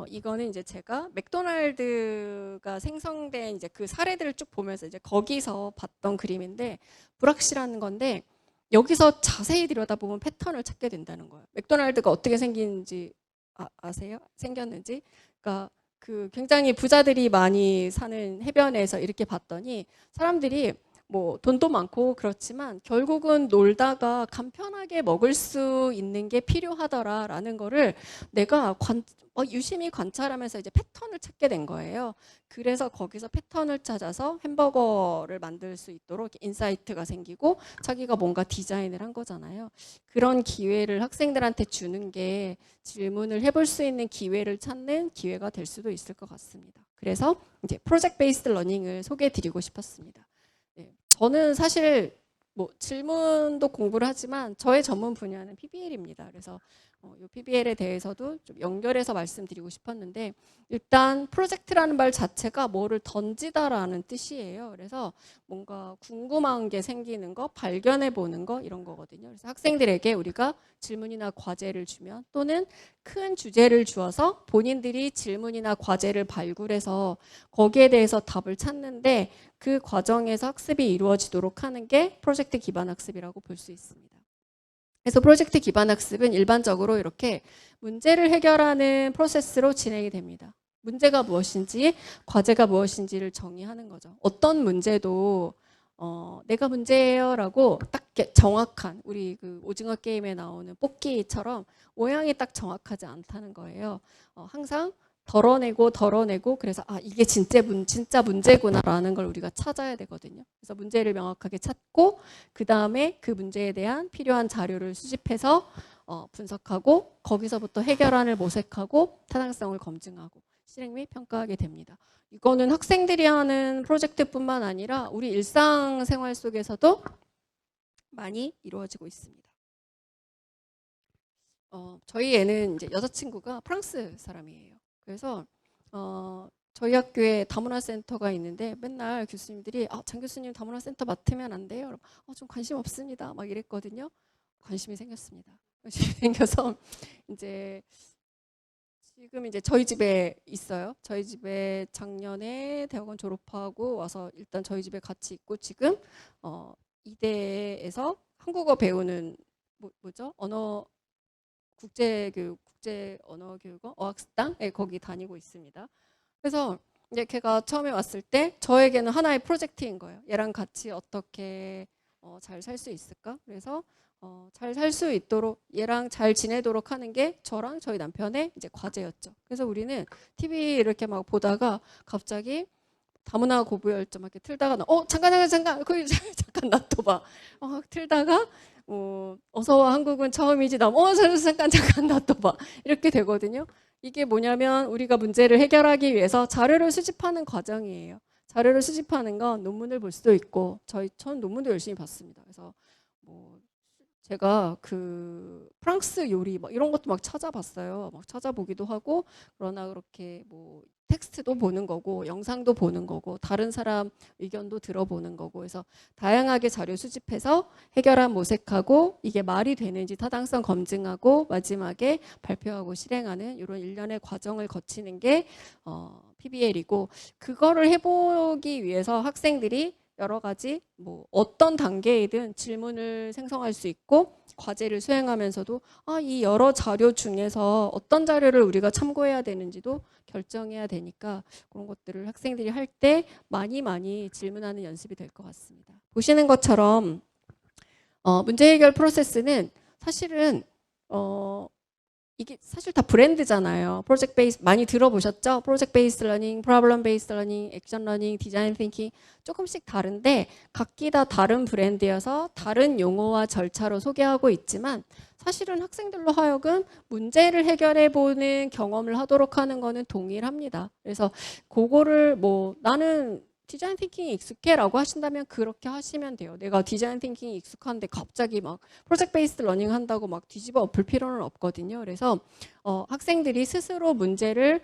S1: 이거는 이제 제가 맥도날드가 생성된 이제 그 사례들을 쭉 보면서 이제 거기서 봤던 그림인데 불확실한 건데 여기서 자세히 들여다보면 패턴을 찾게 된다는 거예요. 맥도날드가 어떻게 생긴지 아세요? 생겼는지? 그러니까 그 굉장히 부자들이 많이 사는 해변에서 이렇게 봤더니 사람들이 뭐 돈도 많고 그렇지만 결국은 놀다가 간편하게 먹을 수 있는 게 필요하더라라는 거를 내가 유심히 관찰하면서 이제 패턴을 찾게 된 거예요. 그래서 거기서 패턴을 찾아서 햄버거를 만들 수 있도록 인사이트가 생기고 자기가 뭔가 디자인을 한 거잖아요. 그런 기회를 학생들한테 주는 게 질문을 해볼 수 있는 기회를 찾는 기회가 될 수도 있을 것 같습니다. 그래서 이제 프로젝트 베이스드 러닝을 소개해 드리고 싶었습니다. 네, 저는 사실 뭐 질문도 공부를 하지만 저의 전문 분야는 PBL입니다. 그래서 이 PBL에 대해서도 좀 연결해서 말씀드리고 싶었는데 일단 프로젝트라는 말 자체가 뭐를 던지다라는 뜻이에요. 그래서 뭔가 궁금한 게 생기는 거, 발견해 보는 거 이런 거거든요. 그래서 학생들에게 우리가 질문이나 과제를 주면 또는 큰 주제를 주어서 본인들이 질문이나 과제를 발굴해서 거기에 대해서 답을 찾는데 그 과정에서 학습이 이루어지도록 하는 게 프로젝트 기반 학습이라고 볼 수 있습니다. 그래서 프로젝트 기반 학습은 일반적으로 이렇게 문제를 해결하는 프로세스로 진행이 됩니다. 문제가 무엇인지, 과제가 무엇인지를 정의하는 거죠. 어떤 문제도 내가 문제예요라고 딱 정확한 우리 그 오징어 게임에 나오는 뽑기처럼 모양이 딱 정확하지 않다는 거예요. 항상 덜어내고 그래서 이게 진짜 문제구나라는 걸 우리가 찾아야 되거든요. 그래서 문제를 명확하게 찾고 그 다음에 그 문제에 대한 필요한 자료를 수집해서 분석하고 거기서부터 해결안을 모색하고 타당성을 검증하고 실행 및 평가하게 됩니다. 이거는 학생들이 하는 프로젝트뿐만 아니라 우리 일상생활 속에서도 많이 이루어지고 있습니다. 저희 애는 이제 여자친구가 프랑스 사람이에요. 그래서 저희 학교에 다문화센터가 있는데 맨날 교수님들이 장 교수님 다문화센터 맡으면 안 돼요? 좀 관심 없습니다. 막 이랬거든요. 관심이 생겼습니다. 관심이 생겨서 이제 지금 이제 저희 집에 있어요. 저희 집에 작년에 대학원 졸업하고 와서 일단 저희 집에 같이 있고 지금 이대에서 한국어 배우는 뭐죠? 국제 언어 교육원 어학당에 거기 다니고 있습니다. 그래서 이제 걔가 처음에 왔을 때 저에게는 하나의 프로젝트인 거예요. 얘랑 같이 어떻게 잘 살 수 있을까? 그래서 잘 살 수 있도록 얘랑 잘 지내도록 하는 게 저랑 저희 남편의 이제 과제였죠. 그래서 우리는 TV 이렇게 막 보다가 갑자기 다문화 고부열전 막 이렇게 틀다가 잠깐 거기 잠깐 놔둬봐. 틀다가 어서와 한국은 처음이지 잠깐 놔둬봐. 이렇게 되거든요. 이게 뭐냐면 우리가 문제를 해결하기 위해서 자료를 수집하는 과정이에요. 자료를 수집하는 건 논문을 볼 수도 있고 전 논문도 열심히 봤습니다. 그래서 뭐 제가 그 프랑스 요리 막 이런 것도 막 찾아봤어요. 막 찾아보기도 하고 그러나 그렇게 뭐 텍스트도 보는 거고 영상도 보는 거고 다른 사람 의견도 들어보는 거고 그래서 다양하게 자료 수집해서 해결안 모색하고 이게 말이 되는지 타당성 검증하고 마지막에 발표하고 실행하는 이런 일련의 과정을 거치는 게 PBL이고 그거를 해보기 위해서 학생들이 여러 가지 뭐 어떤 단계이든 질문을 생성할 수 있고 과제를 수행하면서도 이 여러 자료 중에서 어떤 자료를 우리가 참고해야 되는지도 결정해야 되니까 그런 것들을 학생들이 할 때 많이 질문하는 연습이 될 것 같습니다. 보시는 것처럼 문제 해결 프로세스는 사실은 이게 사실 다 브랜드잖아요. 프로젝트 베이스 많이 들어보셨죠? 프로젝트 베이스 러닝, 프로블럼 베이스 러닝, 액션 러닝, 디자인 띵킹 조금씩 다른데 각기 다 다른 브랜드여서 다른 용어와 절차로 소개하고 있지만 사실은 학생들로 하여금 문제를 해결해 보는 경험을 하도록 하는 거는 동일합니다. 그래서 그거를 뭐 나는 디자인 띵킹이 익숙해라고 하신다면 그렇게 하시면 돼요. 내가 디자인 띵킹이 익숙한데 갑자기 막 프로젝트 베이스드 러닝 한다고 막 뒤집어 엎을 필요는 없거든요. 그래서 학생들이 스스로 문제를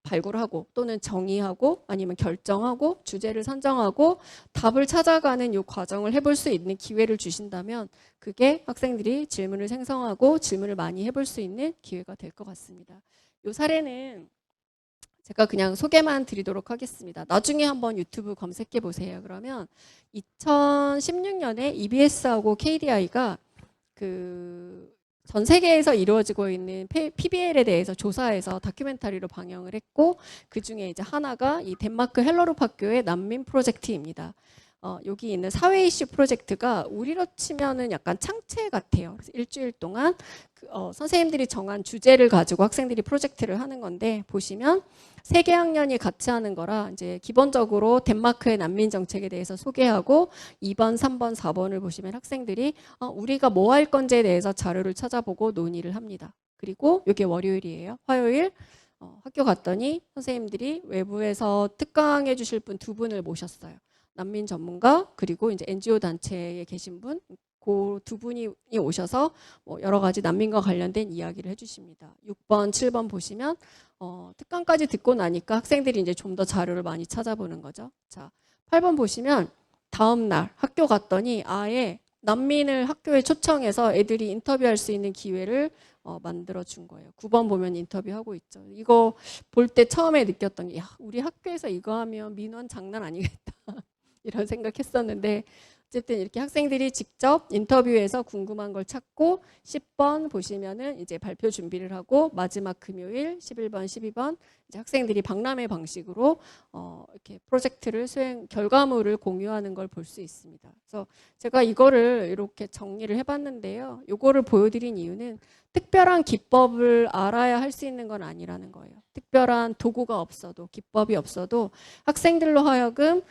S1: 발굴하고 또는 정의하고 아니면 결정하고 주제를 선정하고 답을 찾아가는 이 과정을 해볼 수 있는 기회를 주신다면 그게 학생들이 질문을 생성하고 질문을 많이 해볼 수 있는 기회가 될 것 같습니다. 이 사례는 제가 그냥 소개만 드리도록 하겠습니다. 나중에 한번 유튜브 검색해 보세요. 그러면 2016년에 EBS하고 KDI가 그 전 세계에서 이루어지고 있는 PBL에 대해서 조사해서 다큐멘터리로 방영을 했고 그 중에 이제 하나가 이 덴마크 헬러룹 학교의 난민 프로젝트입니다. 여기 있는 사회 이슈 프로젝트가 우리로 치면은 약간 창체 같아요. 그래서 일주일 동안 선생님들이 정한 주제를 가지고 학생들이 프로젝트를 하는 건데 보시면 3개 학년이 같이 하는 거라 이제 기본적으로 덴마크의 난민 정책에 대해서 소개하고 2번, 3번, 4번을 보시면 학생들이 우리가 뭐 할 건지에 대해서 자료를 찾아보고 논의를 합니다. 그리고 이게 월요일이에요. 화요일 학교 갔더니 선생님들이 외부에서 특강해 주실 분 2분을 모셨어요. 난민 전문가 그리고 이제 NGO 단체에 계신 분 그 2분이 오셔서 뭐 여러 가지 난민과 관련된 이야기를 해주십니다. 6번, 7번 보시면 특강까지 듣고 나니까 학생들이 이제 좀 더 자료를 많이 찾아보는 거죠. 자, 8번 보시면 다음 날 학교 갔더니 아예 난민을 학교에 초청해서 애들이 인터뷰할 수 있는 기회를 만들어 준 거예요. 9번 보면 인터뷰하고 있죠. 이거 볼 때 처음에 느꼈던 게 우리 학교에서 이거 하면 민원 장난 아니겠다. 이런 생각했었는데 어쨌든 이렇게 학생들이 직접 인터뷰에서 궁금한 걸 찾고 10번 보시면은 이제 발표 준비를 하고 마지막 금요일 11번, 12번 이제 학생들이 박람회 방식으로 이렇게 프로젝트를 수행 결과물을 공유하는 걸 볼 수 있습니다. 그래서 제가 이거를 이렇게 정리를 해봤는데요. 이거를 보여드린 이유는 특별한 기법을 알아야 할 수 있는 건 아니라는 거예요. 특별한 도구가 없어도 기법이 없어도 학생들로 하여금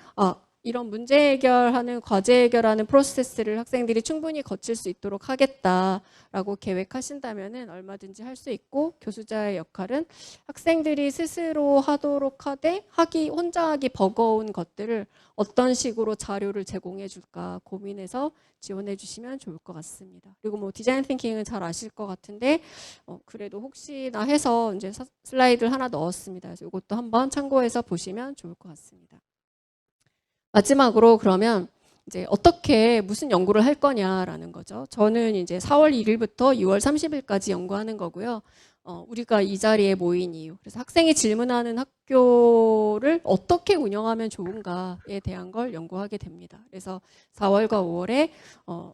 S1: 이런 문제 해결하는 과제 해결하는 프로세스를 학생들이 충분히 거칠 수 있도록 하겠다라고 계획하신다면은 얼마든지 할 수 있고 교수자의 역할은 학생들이 스스로 하도록 하되 혼자 하기 버거운 것들을 어떤 식으로 자료를 제공해 줄까 고민해서 지원해 주시면 좋을 것 같습니다. 그리고 뭐 디자인 띵킹은 잘 아실 것 같은데 그래도 혹시나 해서 이제 슬라이드를 하나 넣었습니다. 그래서 이것도 한번 참고해서 보시면 좋을 것 같습니다. 마지막으로 그러면 이제 어떻게 무슨 연구를 할 거냐라는 거죠. 저는 이제 4월 1일부터 6월 30일까지 연구하는 거고요. 우리가 이 자리에 모인 이유. 그래서 학생이 질문하는 학교를 어떻게 운영하면 좋은가에 대한 걸 연구하게 됩니다. 그래서 4월과 5월에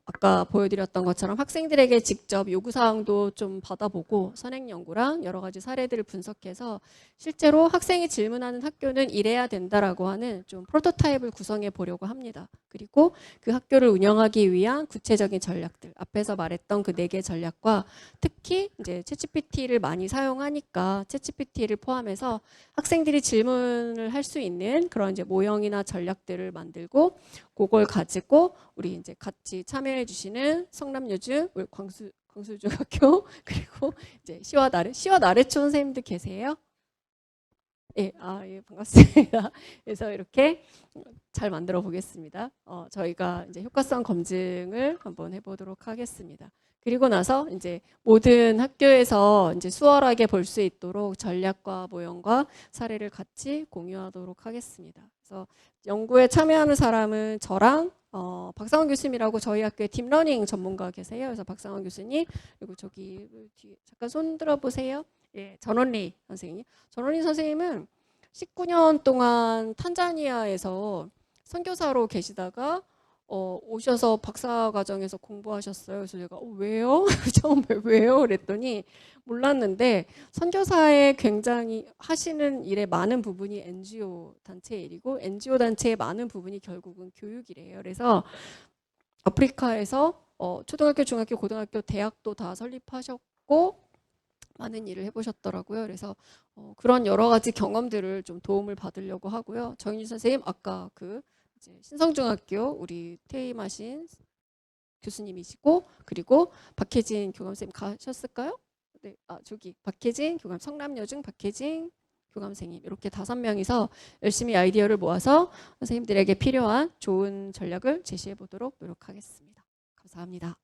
S1: 아까 보여드렸던 것처럼 학생들에게 직접 요구사항도 좀 받아보고 선행연구랑 여러 가지 사례들을 분석해서 실제로 학생이 질문하는 학교는 이래야 된다라고 하는 좀 프로토타입을 구성해 보려고 합니다. 그리고 그 학교를 운영하기 위한 구체적인 전략들, 앞에서 말했던 그 4개 전략과 특히 이제 챗GPT를 많이 사용하니까 챗GPT를 포함해서 학생들이 질문을 할 수 있는 그런 이제 모형이나 전략들을 만들고 그걸 가지고 우리 이제 같이 참여해 주시는 성남여중 우리 광수중학교 그리고 이제 시와 나래촌 선생님들 계세요? 예, 예, 반갑습니다. 그래서 이렇게 잘 만들어 보겠습니다. 저희가 이제 효과성 검증을 한번 해보도록 하겠습니다. 그리고 나서 이제 모든 학교에서 이제 수월하게 볼 수 있도록 전략과 모형과 사례를 같이 공유하도록 하겠습니다. 그래서 연구에 참여하는 사람은 저랑 박상원 교수님이라고 저희 학교에 딥러닝 전문가 계세요. 그래서 박상원 교수님 그리고 저기 뒤에 잠깐 손 들어 보세요. 예, 전원리 선생님. 전원리 선생님은 19년 동안 탄자니아에서 선교사로 계시다가 오셔서 박사 과정에서 공부하셨어요. 그래서 제가 왜요? 처음에 왜요? 그랬더니 몰랐는데 선교사에 굉장히 하시는 일의 많은 부분이 NGO 단체 일이고 NGO 단체의 많은 부분이 결국은 교육이래요. 그래서 아프리카에서 초등학교, 중학교, 고등학교, 대학도 다 설립하셨고 많은 일을 해보셨더라고요. 그래서 그런 여러 가지 경험들을 좀 도움을 받으려고 하고요. 정윤주 선생님 아까 그 이제 신성중학교 우리 퇴임하신 교수님이시고 그리고 박혜진 교감선생님 가셨을까요? 네, 저기 박혜진 교감 성남여중 박혜진 교감선생님 이렇게 5명이서 열심히 아이디어를 모아서 선생님들에게 필요한 좋은 전략을 제시해 보도록 노력하겠습니다. 감사합니다.